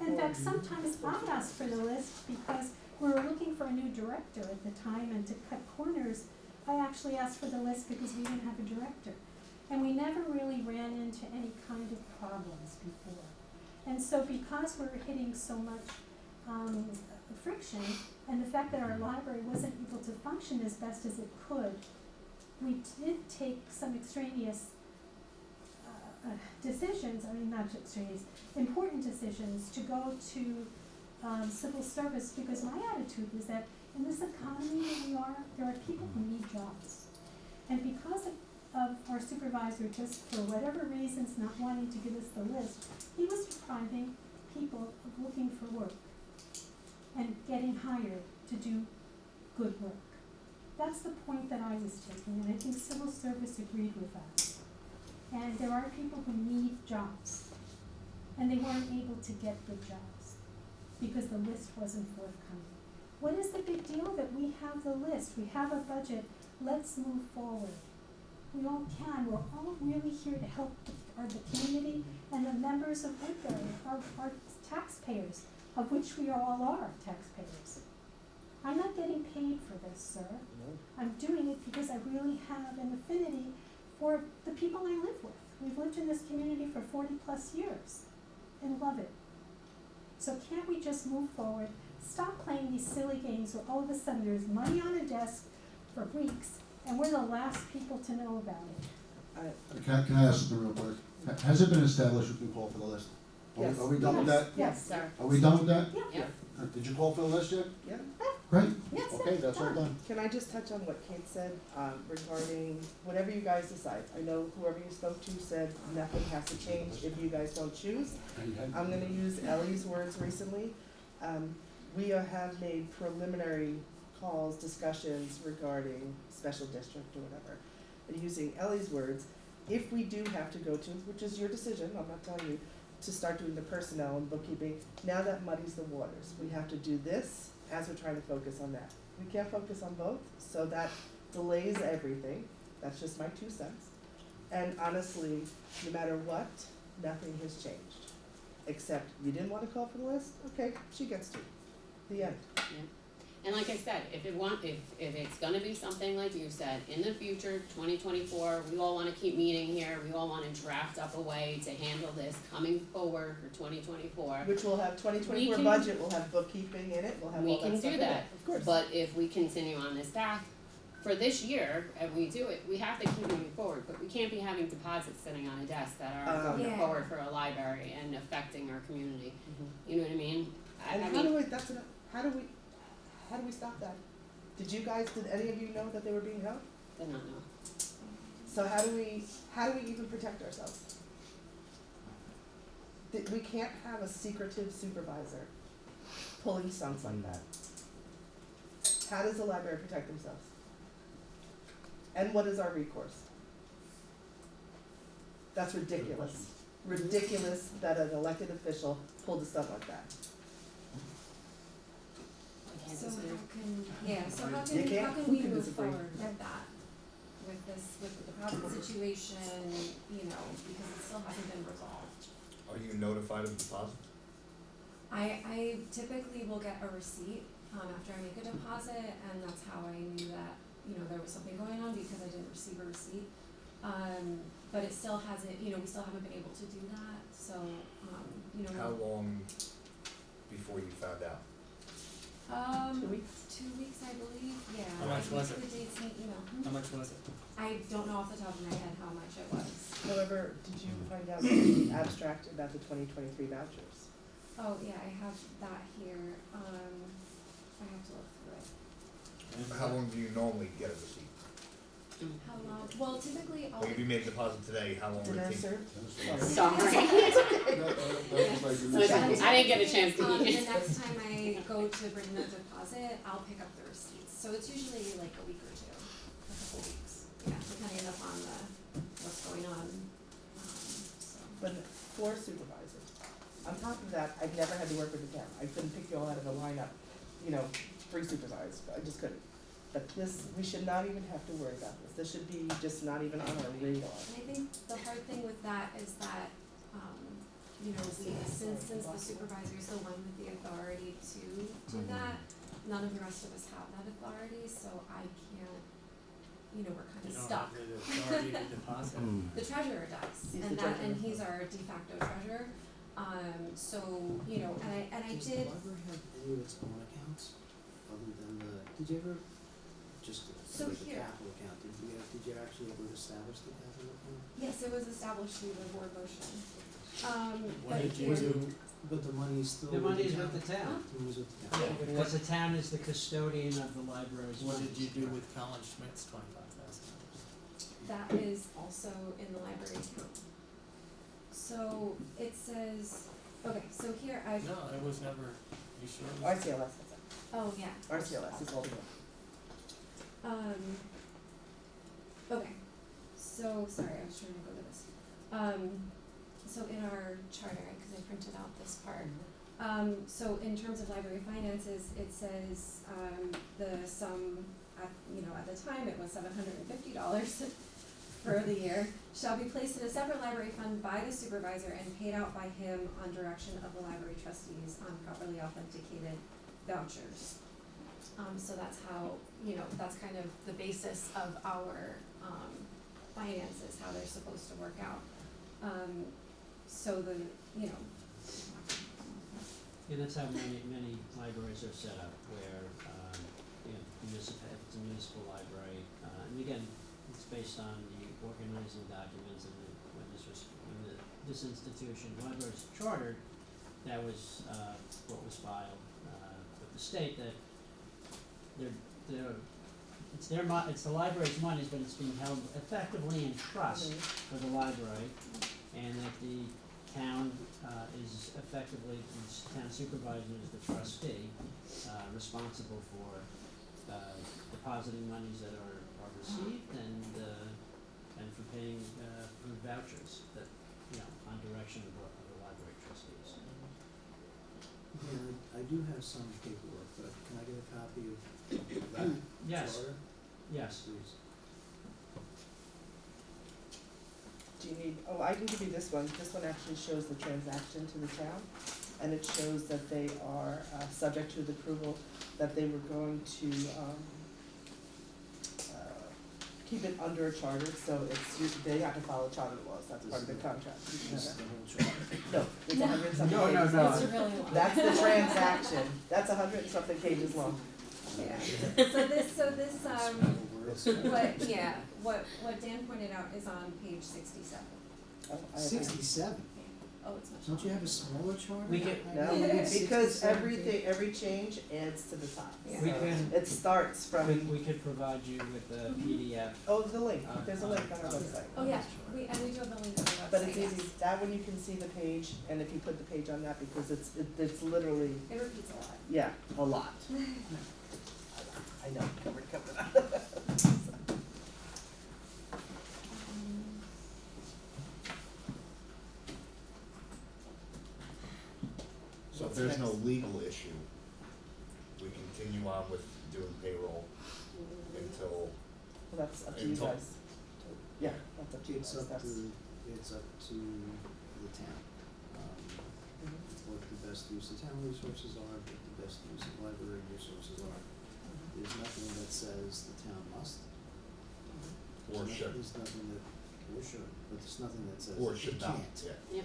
In fact, sometimes I asked for the list because we were looking for a new director at the time, and to cut corners, I actually asked for the list because we didn't have a director. And we never really ran into any kind of problems before. And so because we were hitting so much friction, and the fact that our library wasn't able to function as best as it could, we did take some extraneous decisions, not extraneous, important decisions to go to civil service, because my attitude was that in this economy that we are, there are people who need jobs. And because of our supervisor, just for whatever reasons not wanting to give us the list, he was depriving people of looking for work and getting hired to do good work. That's the point that I was taking, and I think civil service agreed with that. And there are people who need jobs, and they weren't able to get good jobs because the list wasn't forthcoming. What is the big deal that we have the list? We have a budget. Let's move forward. We all can. We're all really here to help the community and the members of Woodbury, our taxpayers, of which we all are taxpayers. I'm not getting paid for this, sir. I'm doing it because I really have an affinity for the people I live with. We've lived in this community for 40 plus years and love it. So can't we just move forward? Stop playing these silly games where all of a sudden there's money on a desk for weeks and we're the last people to know about it. Can I ask something real quick? Has it been established who can call for the list? Yes. Are we done with that? Yes. Sir. Are we done with that? Yep. Did you call for the list yet? Yeah. Great. Yes, sir. Okay, that's all done. Can I just touch on what Kate said, regarding whatever you guys decide? I know whoever you spoke to said nothing has to change if you guys don't choose. I'm gonna use Ellie's words recently. We have made preliminary calls, discussions regarding special district or whatever. And using Ellie's words, if we do have to go to, which is your decision, I'm not telling you, to start doing the personnel and bookkeeping, now that muddies the waters. We have to do this as we're trying to focus on that. We can't focus on both, so that delays everything. That's just my 2 cents. And honestly, no matter what, nothing has changed. Except you didn't want to call for the list? Okay, she gets to. The end. And like I said, if it's gonna be something like you said, in the future, 2024, we all wanna keep meeting here, we all wanna draft up a way to handle this coming forward for 2024. Which will have 2024 We can- budget, we'll have bookkeeping in it, we'll have We all that can stuff do in it. that, Of course. But if we continue on this path, for this year, and we do it, we have to keep moving forward, but we can't be having deposits sitting on a desk that are going Yeah. forward for a library and affecting our community. Mhm. You know what I mean? And I how mean, do we stop that? Did any of you know that they were being held? I don't know. So how do we even protect ourselves? We can't have a secretive supervisor pulling stunts like that. How does the library protect themselves? And what is our recourse? That's ridiculous. Ridiculous that an elected official pulled a stunt like that. I can't So disagree. You can't? how can Who we can move disagree? forward with that? With the deposit situation, because it still hasn't been resolved. Are you notified of deposit? I typically will get a receipt, after I make a deposit, and that's how I knew that, there was something going on because I didn't receive a receipt. But it still hasn't, we still haven't been able to do that, so, How long before you found out? 2 weeks? 2 weeks, I believe, yeah. How much was it? The dates in email. How much was it? I don't know off the top of my head how much it was. However, did you find out the abstract about the 2023 vouchers? Oh, yeah, I have that here, I have to look through it. How long do you normally get a receipt? How long, well, typically I'll. Like if you made a deposit today, how long would Did I it take? serve? Sorry. That was like in the Listen, same- I didn't get a chance to The eat. next time I go to bring the deposit, I'll pick up the receipts, so it's usually like a week or two, a couple weeks, yeah, depending upon what's going on, so. But for supervisors, on top of that, I've never had to work with the town, I couldn't pick you all out of a lineup, you know, free supervisors, I just couldn't. But this, we should not even have to worry about this should be just not even on our radar. And I think the hard thing with that is that, you know, since the supervisor is the one with the authority to do that, none of the rest of us have that authority, so I can't, you know, we're kind You of don't stuck. have the authority to deposit. The treasurer does, He's and the that, and treasurer. he's our de facto treasurer, so, you know, and I Does did, the library have any of its own accounts, other than did you ever, just So like the here- capital account, did you actually ever establish the capital account? yes, it was established through the board motion. What But did you Was here- do? But the money's still The with the money's town? with the town. The money's with the Yeah. town. Because the town is the custodian of the library's What did funds. you do with Colin Schmidt's $25,000? That is also in the library account. So it says, okay, so here I've, No, it was never, you sure? it was- RCLS, that's it. oh, yeah. RCLS is all the one. Okay, so, sorry, I was trying to go to this. So in our charter, cause I printed out this part, so in terms of library finances, it says, the sum, at, you know, at the time, it was $750 for the year, shall be placed in a separate library fund by the supervisor and paid out by him on direction of the library trustees on properly authenticated vouchers. So that's how, you know, that's kind of the basis of our, finances, how they're supposed to work out. So the, you know, And that's how many libraries are set up, where, you know, if it's a municipal library, and again, it's based on the organizing documents and when this institution, library was chartered, that was, what was filed, with the state, that it's the library's monies, but it's being held effectively in trust for the library, and that the town, is effectively, the town supervisor is the trustee, responsible for, depositing monies that are received and for paying, for vouchers that, you know, on direction of the library trustees. Yeah, I do have some paperwork, but can I get a copy of that Yes, charter? yes. Please. Do you need, oh, I can give you this one actually shows the transaction to the town, and it shows that they are, subject to the approval, that they were going to, keep it under a charter, so they have to follow charter laws, that's part of the contract. This is the whole charter. No, it's a hundred and something No, pages. no. it's really long. That's the transaction, that's 100 and something pages long. Yeah, so this, what Dan pointed out is on page 67. Oh, I- 67, Oh, it's much don't you have longer. a smaller charter? We get- No, I only have because 67 everything, every change adds to the top. Yeah. We So can- it starts from, We could provide you with a PDF. oh, the link, there's a link on our website. Oh, yeah, we do have a link on the website, But it's yes. easy, that one you can see the page, and if you put the page on that, because it's literally, It repeats a lot. yeah, a lot. I know, covered up. So if there's no legal issue, we continue on with doing payroll until, Well, that's up to you Until- guys. Yeah, that's up to you guys, It's up that's. to the town, Mhm. what the best use of town resources are, what the best use of library resources are. There's nothing that says the town must. or should, There's nothing that, or should, but there's nothing that says or it should not, can't. yeah.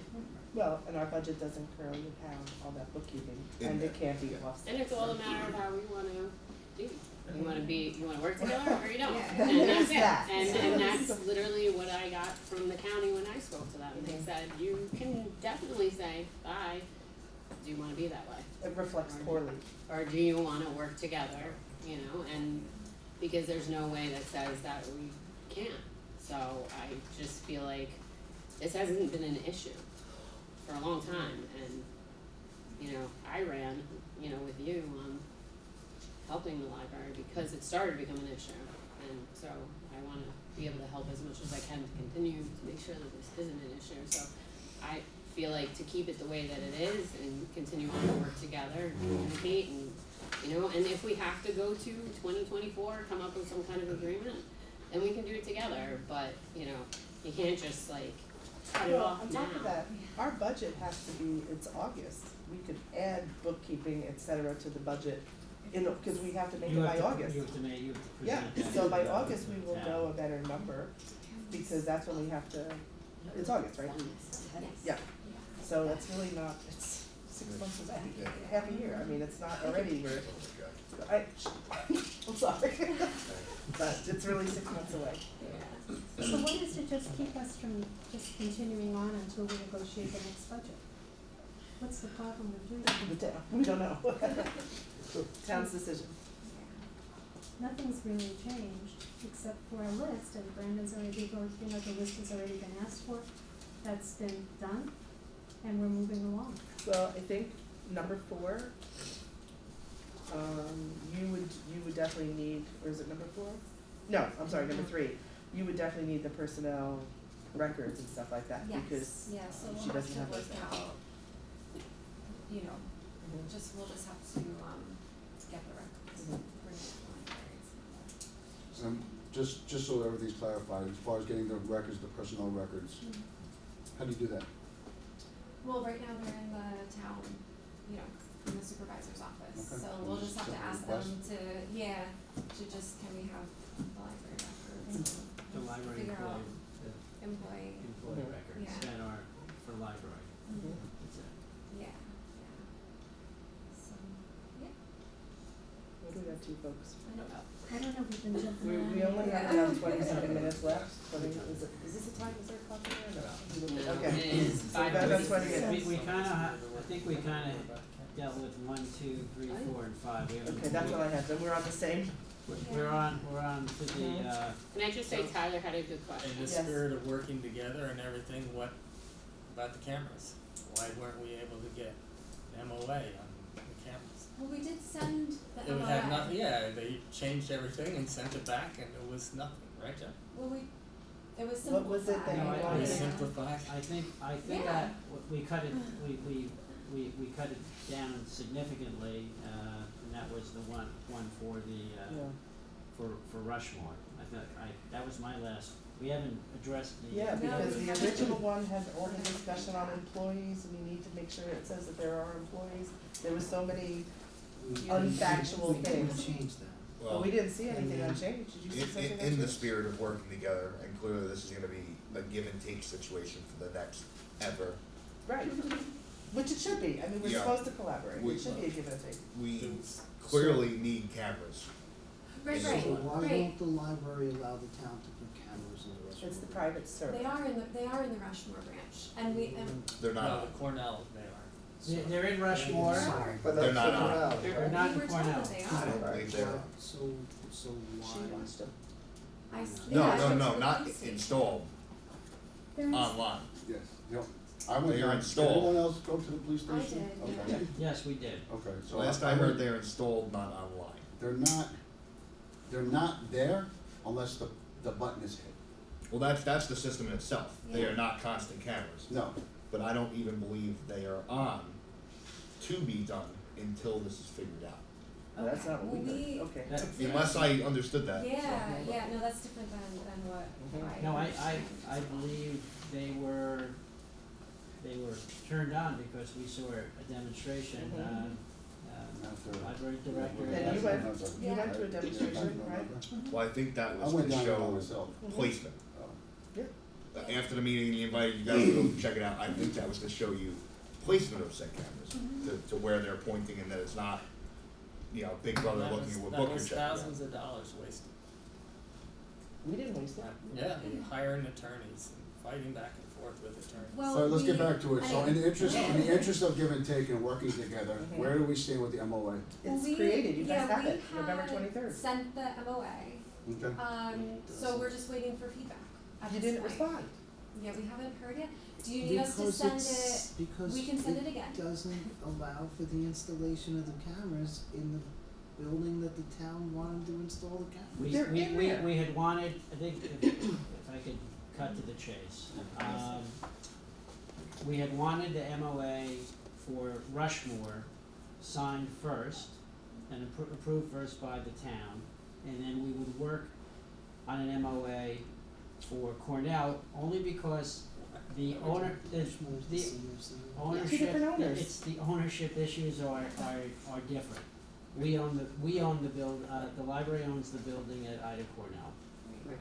Well, and our budget doesn't currently pound all that bookkeeping, In and it there, can't be yeah. offset. And it's all a matter of how we wanna do. You wanna work together or you don't, Yeah. and that's There's it. that. And that's literally what I got from the county when I spoke to them. They said, you can definitely say, bye, do you wanna be that way? It reflects poorly. Or do you wanna work together, you know, and because there's no way that says that we can't. So I just feel like this hasn't been an issue for a long time, and, you know, I ran, you know, with you on helping the library because it started to become an issue, and so I wanna be able to help as much as I can to continue to make sure that this isn't an issue, so I feel like to keep it the way that it is and continue on to work together and communicate and, you know, and if we have to go to 2024, come up with some kind of agreement, then we can do it together, but, you know, you can't just like cut it Well, off on now. top of that, our budget has to be, it's August, we could add bookkeeping, et cetera, to the budget, cause we have to make it by August. You have to present Yeah, that so to by the August, we will town. know a better number, because that's when we have to, it's August, right? Yeah, so that's really not, it's 6 months away, half a year, I mean, it's not already, I'm sorry, but it's really 6 months away. So what is to just keep us from just continuing on until we negotiate the next budget? What's the problem with doing that? The town, we don't know. Town's decision. Nothing's really changed except for a list, and Brandon's already going, you know, the list has already been asked for, that's been done, and we're moving along. Well, I think number 4, you would definitely need, or is it number 4? No, I'm sorry, number 3. You would definitely need the personnel records and stuff like that, because Yes, yeah, so she we'll have doesn't to have work those now. out, you know, we'll just have to, get the records, Mhm. bring it to the libraries. Just so everything's clarified, as far as getting the records, the personnel records, how do you do that? Well, right now they're in the town, you know, in the supervisor's office, Okay. so we'll just have to Simple ask request. them to just, can we have the library records? The library Figure out employee, employee, the employee Mhm. records Yeah. that are for library, Mhm. that's it. yeah, so, yeah, What do we got, 2 folks? I don't know, we've been jumping We around. only have around 27 minutes left, is this the time, is there a clock in there? No, Okay. it is So we got about 20 minutes. We kinda, I think we kinda dealt with 1, 2, 3, 4, and 5, we haven't. Okay, that's what I had, then we're on the same. We're on to the, Can I just say Tyler had a good question? In the Yes. spirit of working together and everything, what about the cameras? Why weren't we able to get an MOA on the cameras? well, we did send the It would have MOA. nothing, yeah, they changed everything and sent it back and it was nothing, right, Jeff? Well, it was What was it that you It wanted? was Yeah. simplified. I think Yeah. that we cut it, we cut it down significantly, and that was the one for the, for Rushmore. That was my last, we haven't addressed the. Yeah, No, because we the haven't. original one had all the discussion on employees, and you need to make sure it says that there are employees. There was so many, Unfactual We didn't things. change that. but we didn't see anything unchanged, did you see something In unchanged? the spirit of working together, and clearly this is gonna be a give and take situation for the next ever, Right, which it should be, I mean, we're Yeah. supposed to collaborate, We- it should be a give and a take. we clearly need cameras. Right, So right, So why right. won't the library allow the town to put cameras in the restaurant? It's the private server. They are in the Rushmore branch, and we, They're No, not, the Cornell, they are. They're in Rushmore, Sure. But They're that's not what on. they're out, they're right? not We in were told Cornell. that they I are. don't believe they are. So She why? wants to. I s- No, yeah, I no, went no, to the not police station. installed, There is, online. Yes, yep. I went They are down, did installed. anyone else go to the police I station? did, Okay. yeah. Yes, we did. Okay, so. Last I heard, they're installed, not online. They're not there unless the button is hit. Well, that's the system in itself. They Yeah. are not constant cameras. No, But I don't even believe they are on to be done until this is figured out. Oh, that's not what we Well, heard, okay. That- Unless I understood that. Yeah, no, that's different than what Mhm. I. No, understand. I believe they were turned on because we saw a demonstration, Mhm. after. library director. And you went, you Yeah. went to a demonstration, right? Well, I think that I was went to down there by show myself. placement. Oh. Yeah. After the meeting, he invited you guys to go check it out. I think that was to show you placement of said cameras, to where they're pointing and that it's not, Big Brother That looking was- at what book you're That was checking out. thousands of dollars wasted. We didn't waste it. Yeah, hiring attorneys and fighting back and forth with attorneys. Well, So let's get we- back to it. So I- in the interest of give and take and working together, Mhm. where do we stand with the MOA? Well, It's we- created, you guys yeah, have it, November we 23rd. had sent the MOA, Okay. So we're just waiting for feedback at You this didn't point. respond. Yeah, we haven't heard yet. Do you need us to send it? Because we can send it again. doesn't allow for the installation of the cameras in the building that the town wanted to install the cameras. They're in there. We had wanted, I think, if I could cut to the chase. We had wanted the MOA for Rushmore signed first and approved first by the town, and then we would work on an MOA for Cornell, only because the owner, Rushmore's the the senior center. ownership, different owners. it's the ownership issues are different. We own the library owns the building at Ida Cornell. Right.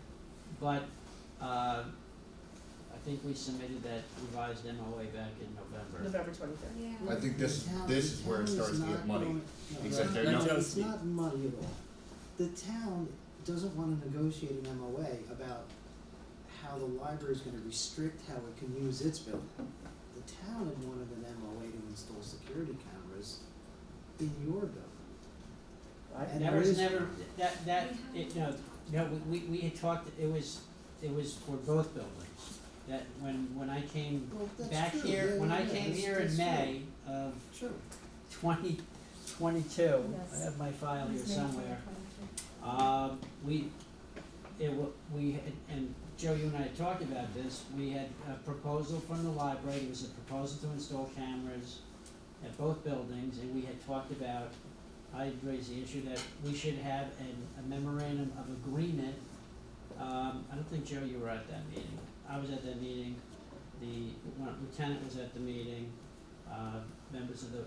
But, I think we submitted that revised MOA back in November. November 23rd. Yeah. I think this The town- is where it the town starts is to get not muddy. going- Except they're Let not- Joe It's speak. not muddy at all. The town doesn't wanna negotiate an MOA about how the library's gonna restrict how it can use its building. The town had wanted an MOA to install security cameras in your building. And That there was is- never, we had talked, it was for both buildings. That when I came Well, that's back true. here, Yeah, when I yeah, came that's- here in that's true. May of True. 2022, I Yes. have my file It here was May somewhere. 2022. We had, and Joe, you and I had talked about this, we had a proposal from the library, it was a proposal to install cameras at both buildings, and we had talked about, I raised the issue that we should have a memorandum of agreement. I don't think, Joe, you were at that meeting, I was at that meeting, the lieutenant was at the meeting, members of the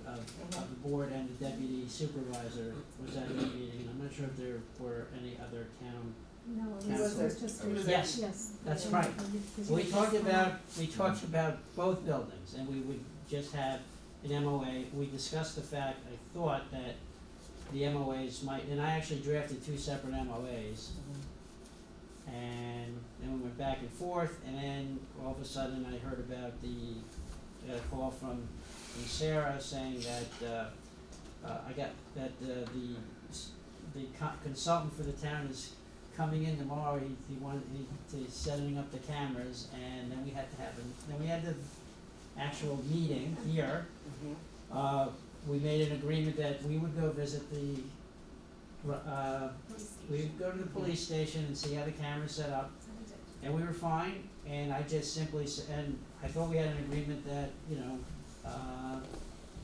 board and the deputy supervisor was at the meeting, and I'm not sure if there were any other town. No, it Council. was just. He was there. Yes, Yes. that's and- right. and because We you talked just- about both buildings, and we would just have an MOA, we discussed the fact, I thought that the MOAs might, and I actually drafted two separate MOAs, and then we went back and forth, and then all of a sudden I heard about I got a call from Sarah saying that, I got, that the consultant for the town is coming in tomorrow, he's setting up the cameras, and then we had the actual meeting here. We made an agreement that we would go visit we would go to the police station and see how the camera's set up, and we were fine, and I just simply, and I thought we had an agreement that,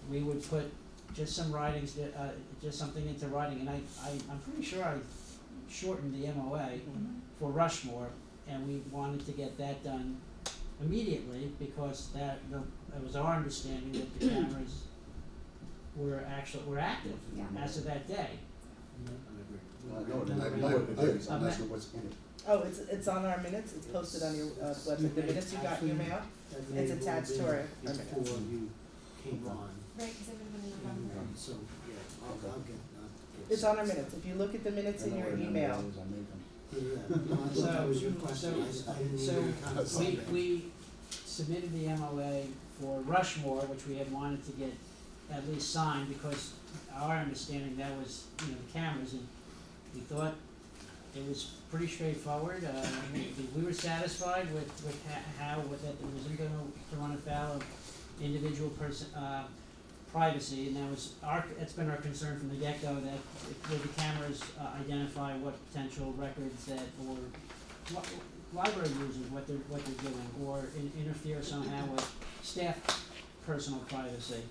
we would put just some writings, just something into writing, and I'm pretty sure I shortened the MOA for Rushmore, and we wanted to get that done immediately, because it was our understanding that the cameras were active Yeah. as of that day. I know what it is, I'm asking what's in it. Oh, it's on our minutes, it's posted on your website, the minutes you got in your mail? That may It's have attached been to our minutes. before you came on. Right, because it would have been in November. So, yeah, I'll get. It's on our minutes, if you look at the minutes in your email, Yeah, no, I thought that was your question, I didn't So, even kind of see that. we submitted the MOA for Rushmore, which we had wanted to get at least signed, because our understanding that was, the cameras, and we thought it was pretty straightforward, we were satisfied with how, that it wasn't to run afoul of individual privacy, and that's been our concern from the get-go, that if the cameras identify what potential records that, or library users, what they're doing, or interfere somehow with staff personal privacy.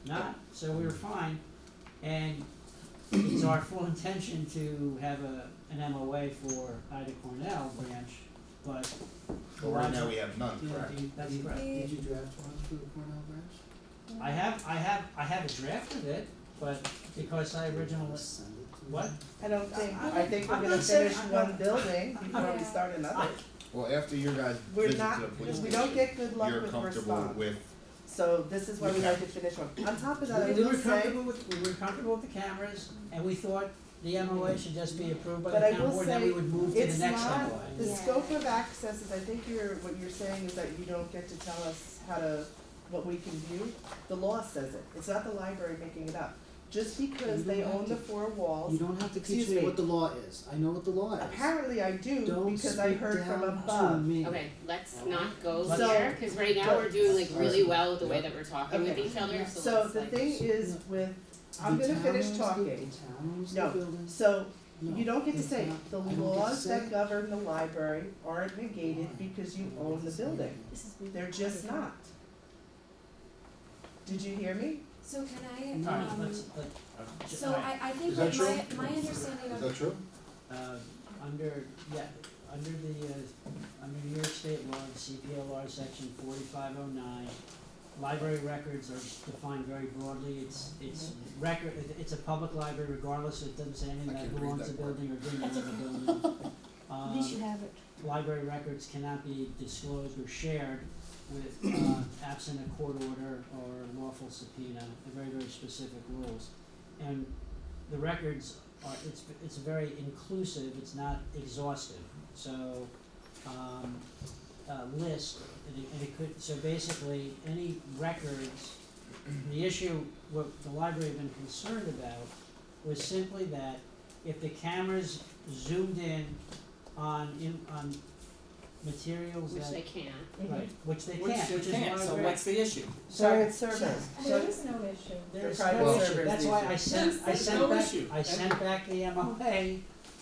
Not, so we were fine, and it's our full intention to have an MOA for Ida Cornell branch, but. But right now we have none, Yeah, correct? That's did- correct. Did you draft one for the Cornell branch? I have a draft of it, but because I originally, Send it to me? what? I think we're I'm gonna not saying- finish one building before we start another. Well, after your guys We're visit not, to the police we station, don't get good luck you're with comfortable response, with, so this is why we like to finish one. On top of that, I We will were say, comfortable with the cameras, and we thought the MOA should just be approved by But the I town will board, then say, we would move to it's the next not, MOA. the Yeah. scope of access is, I think what you're saying is that you don't get to tell us what we can view. The law says it, it's not the library making it up. just because You they don't have own the to- four walls. You don't have to Excuse teach me me. what the law is, I know what the law is. Apparently I do, Don't because I speak heard from down to above. me. Okay, let's not go Let's- there, cause right now we're doing like really well with the way Yeah. that we're talking with Okay. each other, so So let's the like. thing is with, I'm The gonna town finish owns talking. The town owns the No, building. so No, you don't get to it's say, not. the I don't get to laws say that it. govern the library aren't negated because you own the building. This is being They're just recorded. not. Did you hear me? So can I, Alright, let's, so I think Is that that true? my understanding Is of that true? under, yeah, under the, under New York State law, the CPLR section 4509, library records are defined very broadly. It's record, it's a public library regardless, it doesn't say anything I about can't who read owns that the part. building or didn't own the building. At least you have it. Library records cannot be disclosed or shared with, absent a court order or lawful subpoena, they're very, very specific rules. And the records are, it's very inclusive, it's not exhaustive, so, list, and it could, so basically, any records, the issue, what the library had been concerned about was simply that if the cameras zoomed in on materials Which that, they can't. right, which they Which can't, they which is can't, why so we're- what's the issue? Private servers. There is no issue. There's private no issue, servers that's these why I days. sent, There's no back, issue. I sent back the MOA,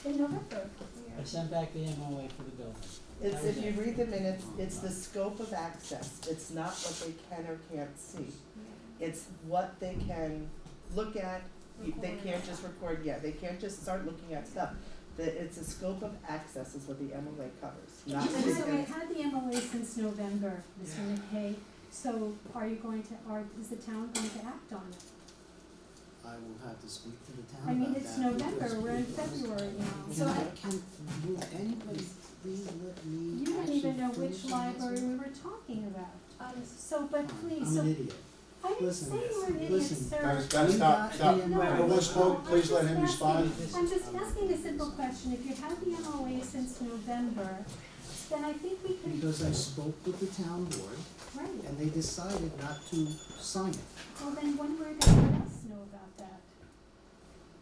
In November. I sent back the MOA for the building. It's, if you read the minutes, it's the scope of access, it's not what they can or can't see. It's what they can look at, they can't just record, they can't just start looking at stuff. It's a scope of access is what the MLA covers, not And they so I can, had the MOA since November, Mr. McKay, so are you going to, is the town going to act on it? I will have to speak to the town I mean, about it's that November, because we're in because- February now. So I can, will anybody please let me You didn't actually even know finish which the library answer? we were talking about. So, but please, I'm so, an idiot. I didn't Listen, say you were an idiot, listen, sir. Guys, We stop, got stop. the No, No one spoke, I'm please let just him respond. asking- I'm just asking a simple question, if you had the MOA since November, then I think we can, Because I spoke with the town board right, and they decided not to sign it. well then when were they gonna let us know about that?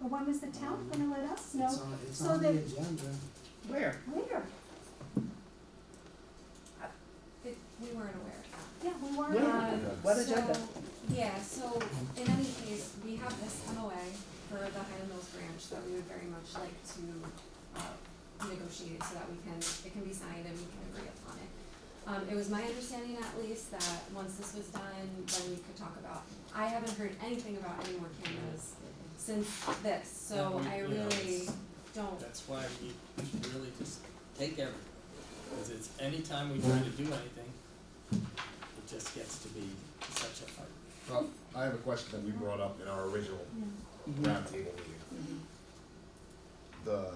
Or when was the town gonna let us know? It's so on the that- agenda. where? Where? we weren't aware of that. Yeah, we weren't. Where? What agenda? So, yeah, so in any case, we have this MOA for the Highland Mills branch that we would very much like to negotiate so that it can be signed and we can agree upon it. It was my understanding at least that once this was done, then we could talk about, I haven't heard anything about any more cameras since this, so Yeah, I you know, really it's- don't. That's why you should really just take everything. Cause it's anytime we try to do anything, it just gets to be such a fight. Well, I have a question that we brought up in our original Mhm. roundtable meeting. Mhm. The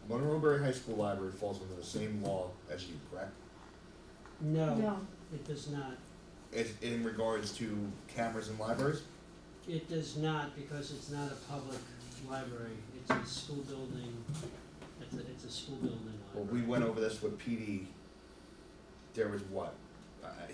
Monroeberry High School Library falls under the same law as you, correct? No, it does not. As in regards to cameras in libraries? It does not, because it's not a public library, it's a school building, it's a school building Well, library. we went over this with PD. There was what?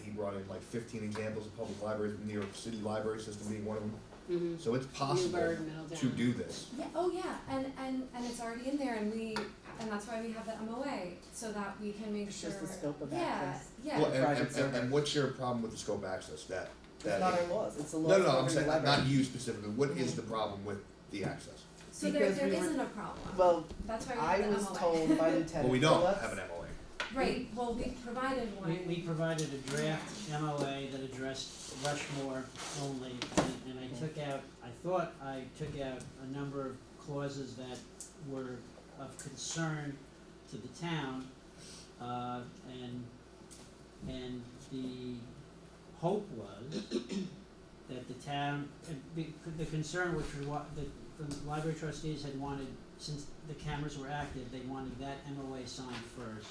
He brought in like 15 examples of public libraries, New York City library system being one of them. Mm-hmm. So it's possible Newburgh, Middletown. to do this. Yeah, oh yeah, and it's already in there and that's why we have the MOA, so that we can make It's sure. just the scope of Yeah, access. yeah. Well, Private server. and what's your problem with the scope access? That It's not our laws, it's the laws no, governing I'm the saying library. not you specifically. What is the problem with the access? So Because there we were- isn't a problem. Well, That's why we I have the was MOA. told by Lieutenant Well, we don't Phillips. have an MOA. Right, well, we provided one. We provided a draft MOA that addressed Rushmore only, and I thought I took out a number of clauses that were of concern to the town, and the hope was that the town, the concern which was what, the library trustees had wanted, since the cameras were active, they wanted that MOA signed first,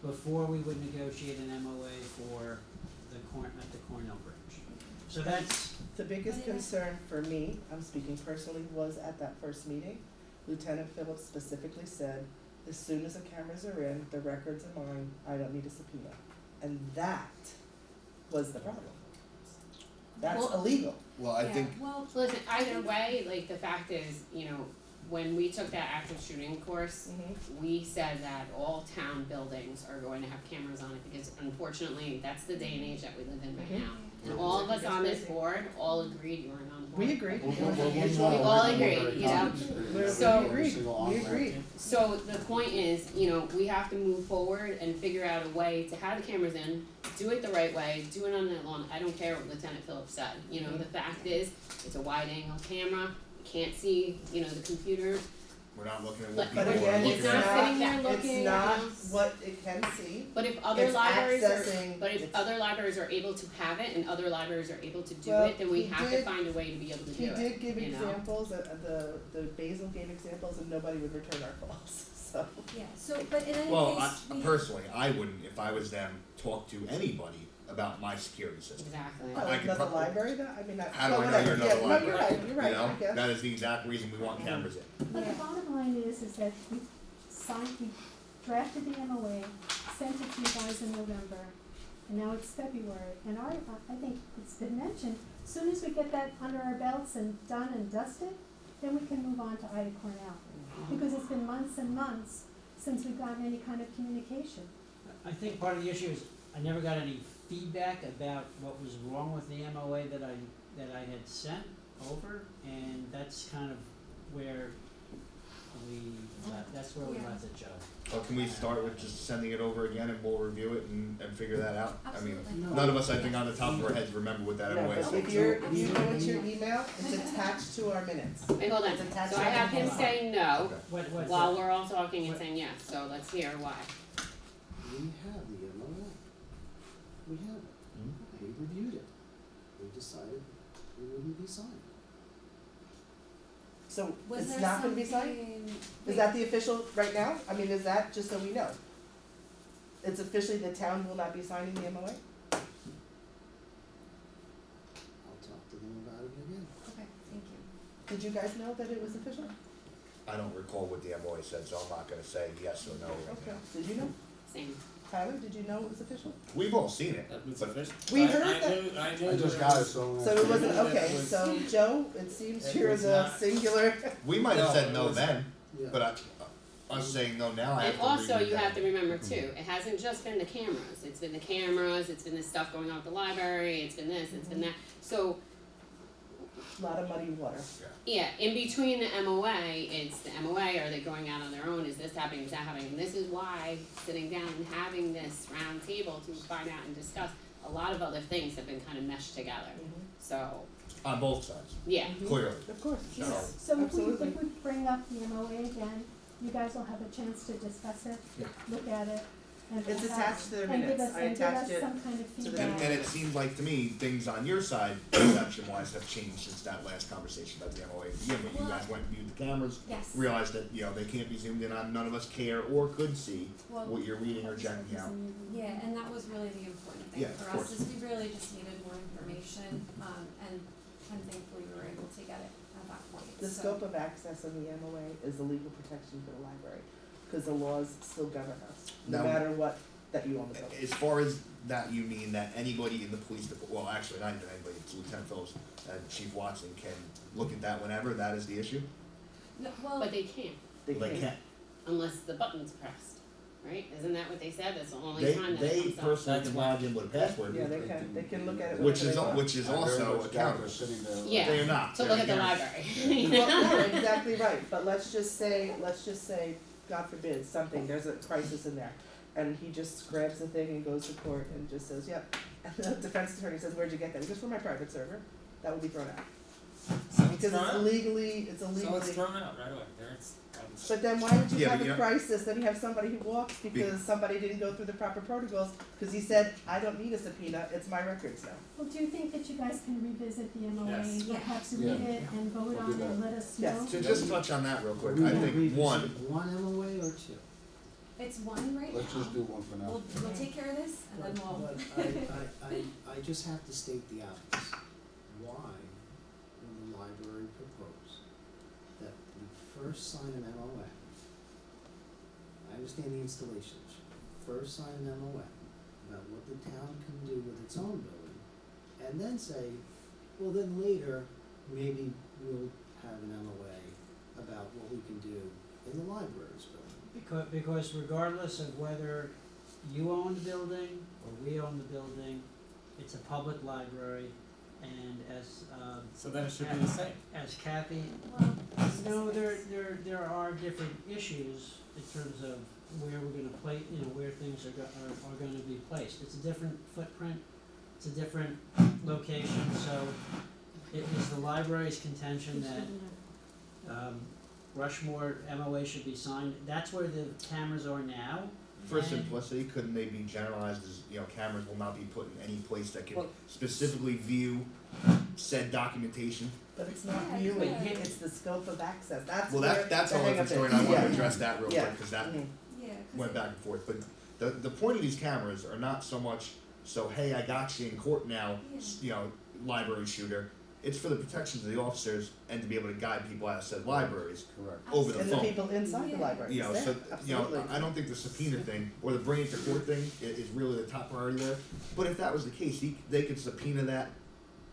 before we would negotiate an MOA for at the Cornell Bridge. So that's, The biggest But it- concern for me, I'm speaking personally, was at that first meeting, Lieutenant Phillips specifically said, as soon as the cameras are in, the records are mine, I don't need a subpoena. And that was the problem. That's Well- illegal. Well, I Yeah, think, well, Listen, either way, like the fact is, you know, when we took that active shooting course, we said that all town buildings are going to have cameras on it because unfortunately, that's the day and age that we live in right Mhm. now. And all of us on this board all agreed you weren't on board. We agree. We all agree, you know? So- We agreed. So the point is, you know, we have to move forward and figure out a way to have the cameras in, do it the right way, do it on that lawn. I don't care what Lieutenant Phillips said, you know, the fact is, it's a wide angle camera, you can't see, you know, the computer. we're not looking at But- what people But are again, looking He's it's at. not sitting there not, looking, it's you not know. what it can see. But if other It's libraries are, accessing- but if it's- other libraries are able to have it and other libraries are able to do Well, it, then we he have to did- find a way to be able to do He it, did give you know? examples, the Basil gave examples and nobody would return our calls, so. yeah, so, but in any Well, case, we. personally, I wouldn't, if I was them, talk to anybody about my security system. Exactly. Oh, I could another probably- library though, I mean, How do oh, I know whatever. you're another Yeah, library? no, you're right, You know, I guess. that is the exact reason we want cameras in. But Yeah. the bottom line is that we we drafted the MOA, sent it to you guys in November, and now it's February, and I think it's been mentioned, as soon as we get that under our belts and done and dusted, then we can move on to Ida Cornell, because it's been months and months since we've gotten any kind of communication. I think part of the issue is I never got any feedback about what was wrong with the MOA that I had sent over, and that's kind of where that's where we Yeah. left it, Joe. Well, can we start with just sending it over again and we'll review it and figure that out? I mean, Absolutely. none of us, I think, on the top of our heads remember what that No, MOA but said. if you go into your email, it's attached to our minutes. Wait, hold on, It's attached so to I have him the- saying no, Okay. What's while that? we're all talking and saying yes, so let's hear why. We have the MOA. We have it. We reviewed it. We decided it wouldn't be signed. So Was it's there not gonna be signed? something- Is that the official right now? I mean, is that, just so we know? It's officially the town will not be signing the MOA? I'll talk to them about it again. Okay, thank you. Did you guys know that it was official? I don't recall what the MOA said, so I'm not gonna say yes or no right Okay, now. did you know? Same. Tyler, did you know it was official? We've all seen it, It's but official. We I- heard I that- knew I that just it got it, was- so. So it wasn't, That okay, was- so Joe, it seems It you're was the not- singular. we might have No, said it no was- then, Yeah. but us saying no now, I have And to also, reread you that. have to remember too, it hasn't just been the cameras, it's been the cameras, it's been the stuff going on at the library, it's been this, it's been that. So, Lot of muddy water. yeah, in between the MOA, it's the MOA, are they going out on their own, is this happening, is that happening? And this is why sitting down and having this round table to find out and discuss, a lot of other things have been kind of meshed together. So, On both sides, yeah, clearly. Of course, So- yes. So Absolutely. if we bring up the MOA again, you guys will have a chance to discuss it, Yeah. look at it, and It's attached to the and give minutes. us, I and give attached us it some kind of to the feedback. And it seems like to me, things on your side, perception wise, have changed since that last conversation about the MOA. You guys went and viewed the cameras, Yes. realized that, they can't be zoomed in on, none of us care or could see Well, what you're reading or checking out. yeah, and that was really the important thing Yeah, of for course. us, is we really just needed more information, and thankfully we were able to get it at that point, The so- scope of access in the MOA is the legal protection for the library, because the laws still govern us, no Now- matter what, that you own the building. As far as that, you mean that anybody in the police department, well, actually, not even anybody, it's Lieutenant Phillips and Chief Watson can look at that whenever, that is the issue? No, well, but they can't, They can't. unless the button's pressed, right? Isn't that what they said? That's the only They, time that they it comes up. personally That's can why- log in with a password, Yeah, they can look at it which whenever is, they want. which is I very also much a doubt counter. they're sitting there. Yeah. They're not. To They're look at the guaranteed. library. Well, no, exactly right, but let's just say, God forbid, something, there's a crisis in there. And he just grabs the thing and goes to court and just says, yep. And the defense attorney says, where'd you get that? He goes, from my private server. That would be thrown out. So it's Because thrown it's out. illegally, So it's illegally. thrown out right away. There it's. But then why would you Yeah, have but a you know- crisis, then you have somebody who walks because somebody didn't go through the proper protocols, cause he said, I don't need a subpoena, it's my records now. Well, do you think that you guys can revisit the MOA, Yes. perhaps Yeah. read it and vote We'll on do it and that. let us Yes. know? To just touch on that real quick, We I will think, revisit one, one MOA or two? it's one right now. Let's just do one for now. We'll take care of this, and then we'll. But I just have to state the obvious. Why would the library propose that we first sign an MOA? I understand the installations. First sign an MOA about what the town can do with its own building, and then say, Well, then later, maybe we'll have an MOA about what we can do in the libraries building. Because regardless of whether you own the building or we own the building, it's a public library, and So then it should be the same. as Kathy, Well, no, there are different issues in terms of where we're gonna play, where things are gonna be placed. It's a different footprint, it's a different location, so it is the library's contention that Rushmore MOA should be signed. That's where the cameras are now. For and- simplicity, couldn't they be generalized as, cameras will not be put in any place that can Well- specifically view said documentation? But it's not Yeah, viewing, yeah. it's the scope of access, that's Well, where that's the all hang different up story, is. and I wanna Yeah. address that real Yeah. quick, cause that Mhm. Yeah, 'cause went back and forth, but the point of these cameras are not so much, so hey, I got you in court now, library shooter. It's for the protections of the officers and to be able to guide people out of said libraries Correct. over the And the phone. people inside the Yeah. library, yeah, So, absolutely. I don't think the subpoena thing or the bringing it to court thing is really the top priority there. But if that was the case, they could subpoena that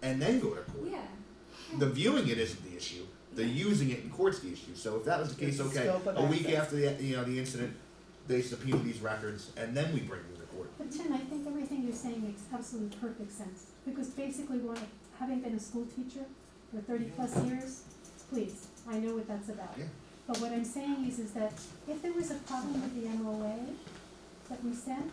and then go to court. yeah. The viewing it isn't the issue. The using it in court's the issue. So if that was the case, It's the okay, scope of a week access. after the incident, they subpoena these records and then we bring them to court. But Tim, I think everything you're saying makes absolutely perfect sense, because basically having been a school teacher for 30+ years, please, I know what that's about. Yeah. But what I'm saying is that if there was a problem with the MOA that we sent,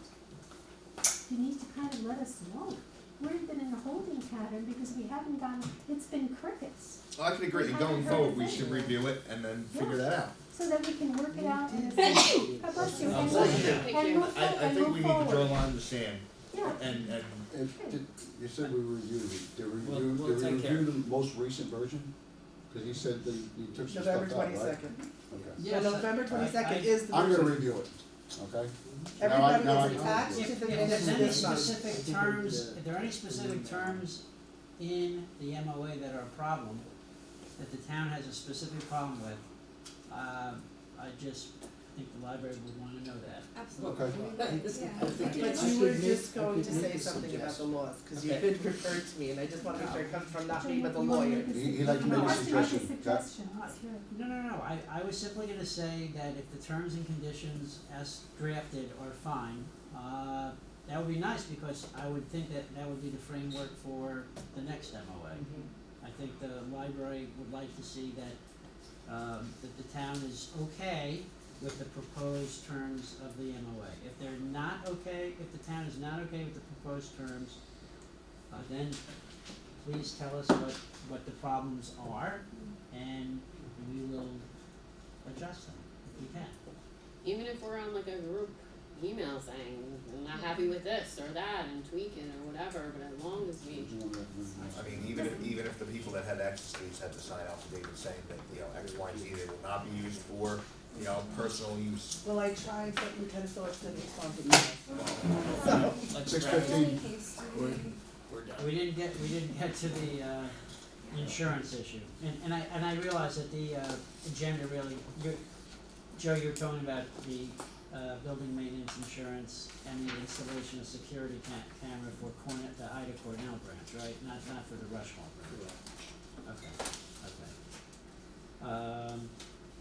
you need to kind of let us know. We've been in a holding pattern because we haven't gotten, it's been crickets, I can agree. And going forward, we should review it and then figure that out. so that we can work it out and it's, God bless you, and Thank move, you. and move I and think move we need to draw a forward. line in the sand Yeah. and You said we reviewed it, did we We'll- review, we'll did we take care. review the most recent version? Cause he said that you took some stuff out, November right? 22nd. Okay. Yes, So November 22nd is the I'm gonna version. review it, okay? Everybody Now I is know. attached to If the there's minutes any this month. specific terms, if there are any specific terms in the MOA that are a problem, that the town has a specific problem with, I just think the library would wanna know that. Absolutely. Okay. Yeah. But I you were could just make- I going could to make say a something about the suggestion. laws, cause you Okay. could refer to me, and I just wanna make sure it comes from not So me, but the you wanna lawyer. make a He'd like to make a No, let's make suggestion. suggestion, let's hear it. No, I was simply gonna say that if the terms and conditions as drafted are fine, that would be nice, because I would think that would be the framework for the next MOA. I think the library would like to see that the town is okay with the proposed terms of the MOA. If they're not okay, if the town is not okay with the proposed terms, then please tell us what the problems are, and we will adjust them if we can. Even if we're on like a group email saying, I'm not happy with this or that and tweak it or whatever, but as long as we, I mean, even if the people that had access to these had to sign affidavit saying that, X, Y, and Z, they will not be used for, personal use. Well, I tried, but Lieutenant Phillips didn't respond to emails. So, let's 6:15. wrap it. In any case, do We're, we- we're done. We didn't get to the insurance issue, and I realize that the agenda really, Joe, you're talking about the building maintenance insurance and the installation of security camera for the Ida Cornell branch, right? Not for the Rushmore branch. Okay.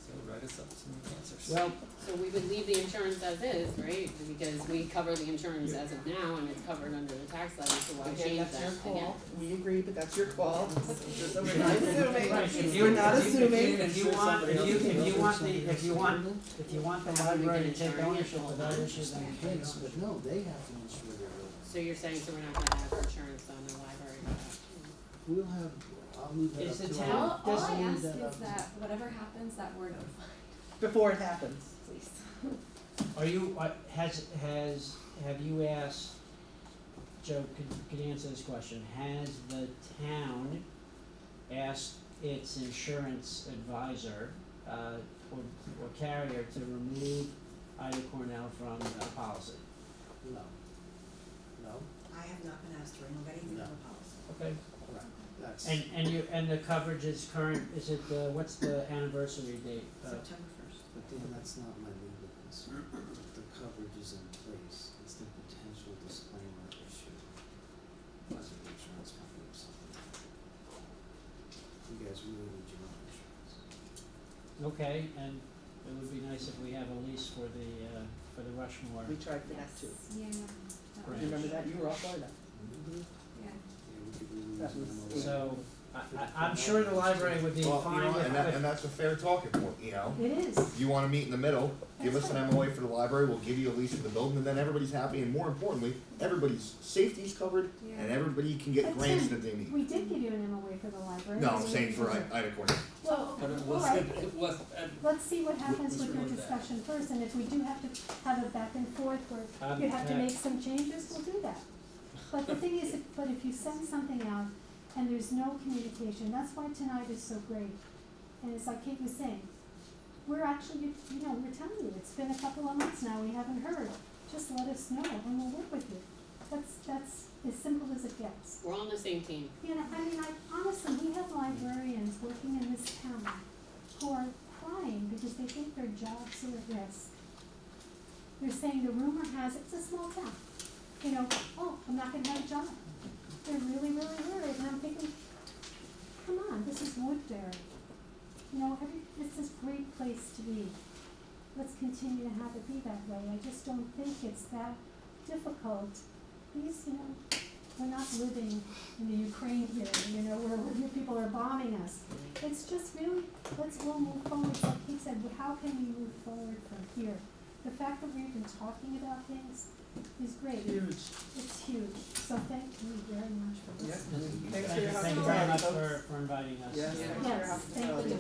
So write us up some answers. Well, so we would leave the insurance as is, right? Because we cover the insurance as of now and it's covered under the tax levy, so why again, change that's that your again? call, we agree, but that's your call, so we're not assuming, Right, if you- we're not if you- assuming. if you want the library to take ownership of that issue, then you take Yes, ownership. but no, they have to insure their building. So you're saying, so we're not gonna have insurance on the library? We'll have, I'll leave that Is up the to town- our- all I doesn't ask need is that that whatever happens, that we're notified. Before it happens, please. Are you, have you asked, Joe, could you answer this question, has the town asked its insurance advisor, or carrier to remove Ida Cornell from the policy? No. No? I have not been asked to remove anything No. from the policy. Okay. Right, that's. And the coverage is current, is it, what's the anniversary date? September 1st. But Dan, that's not my legal concern. The coverage is in place, it's the potential disclaimer issue. Was it the insurance company or something? otherwise we would need your own insurance. Okay, and it would be nice if we have a lease for the Rushmore. We tried for that too. Yeah, that was- Remember that? You were all for that. yeah. Yeah, we could release That an was- MOA. So, I'm sure the library would be Well, you fine know, with, and that's a fair talking point, you know? It is. You wanna meet in the middle, give That's us an right. MOA for the library, we'll give you a lease for the building, and then everybody's happy, and more importantly, everybody's safety's covered, and Yeah. everybody can get But grants Tim, that they need. We did give you an MOA for the library. No, I'm saying for Ida Corner. Well, But it all was, right. it was, Let's see what happens with your wrong with that? discussion first, and if we do have to have a back and forth where you have to yeah. make some changes, we'll do that. But the thing is, if you send something out and there's no communication, that's why tonight is so great. And it's like Kate was saying, we're actually, we're telling you, it's been a couple of months now, we haven't heard. Just let us know and we'll work with you. That's as simple as it gets. We're all on the same team. Honestly, we have librarians working in this town who are crying because they think their jobs are at risk. They're saying the rumor has it, it's a small town, oh, I'm not gonna have a job. They're really, really worried, and I'm thinking, come on, this is Woodbury. This is a great place to be. Let's continue to have it be that way. I just don't think it's that difficult. These, we're not living in the Ukraine here, where people are bombing us. It's just really, let's all move forward. Like he said, how can we move forward from here? The fact that we're even talking about things is great. Huge. It's huge. So thank you very much for Yeah. listening. Thanks for your Thank you very much hospitality, for inviting us. Yes, Yeah. thanks for your Yes, hospitality.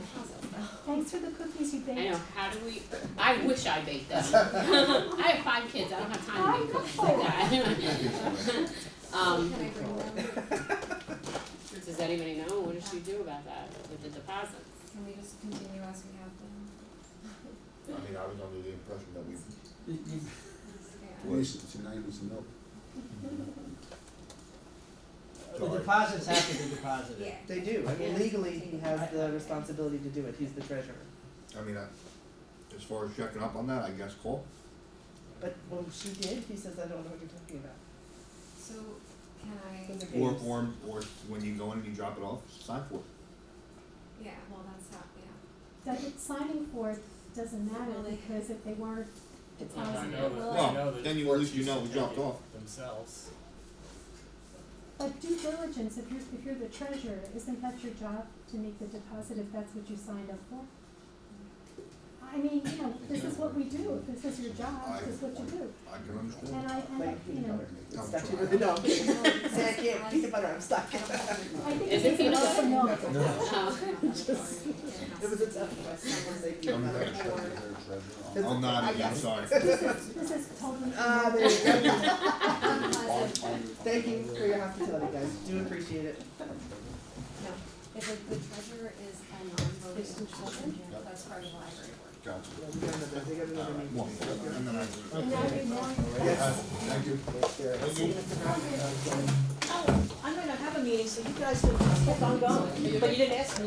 Thanks for the cookies you baked. I know, how do we, I wish I baked them. I have 5 kids, I don't have time to make cookies like that. Can I bring them? Does anybody know, what does she do about that with the deposits? Can we just continue as we have been? I mean, I was under the impression that we, Yeah. Lease it, so now you need to know. The deposits have to be deposited. Yeah. They do. I mean, legally, he has the responsibility to do it. He's the treasurer. I mean, as far as checking up on that, I guess call. But when she did, he says, I don't know what you're talking about. So, can I, Those are Or, games. or when you go in and you drop it off, sign for it. yeah, well, that's not, yeah. Signing for it doesn't matter Well, they- because if they weren't It's I deposited. know that, Well, I know that. then you at least you know it Portuguese dropped take it off. Themselves. But due diligence, if you're the treasurer, isn't that your job to make the deposit if that's what you signed up for? I mean, this is what we do. If this is your job, this is what you do. I can understand. And Like peanut butter. I'm It's stuck to trying. the, no. Say I can't, peanut butter, I'm stuck. I think Is it's it peanut butter? milk. It was a tough question. Say peanut butter or. I'm not again, sorry. This is totally. There you go. Thank you for your hospitality, guys. Do appreciate it. No, if the treasurer is a non-voting person, that's part of the library work. Gotcha. They got another meeting. One, and then I. And now good morning. Yes. Thank you. See you, Mr. Brown. Oh, I'm gonna have a meeting, so you guys can keep on going, but you didn't ask me.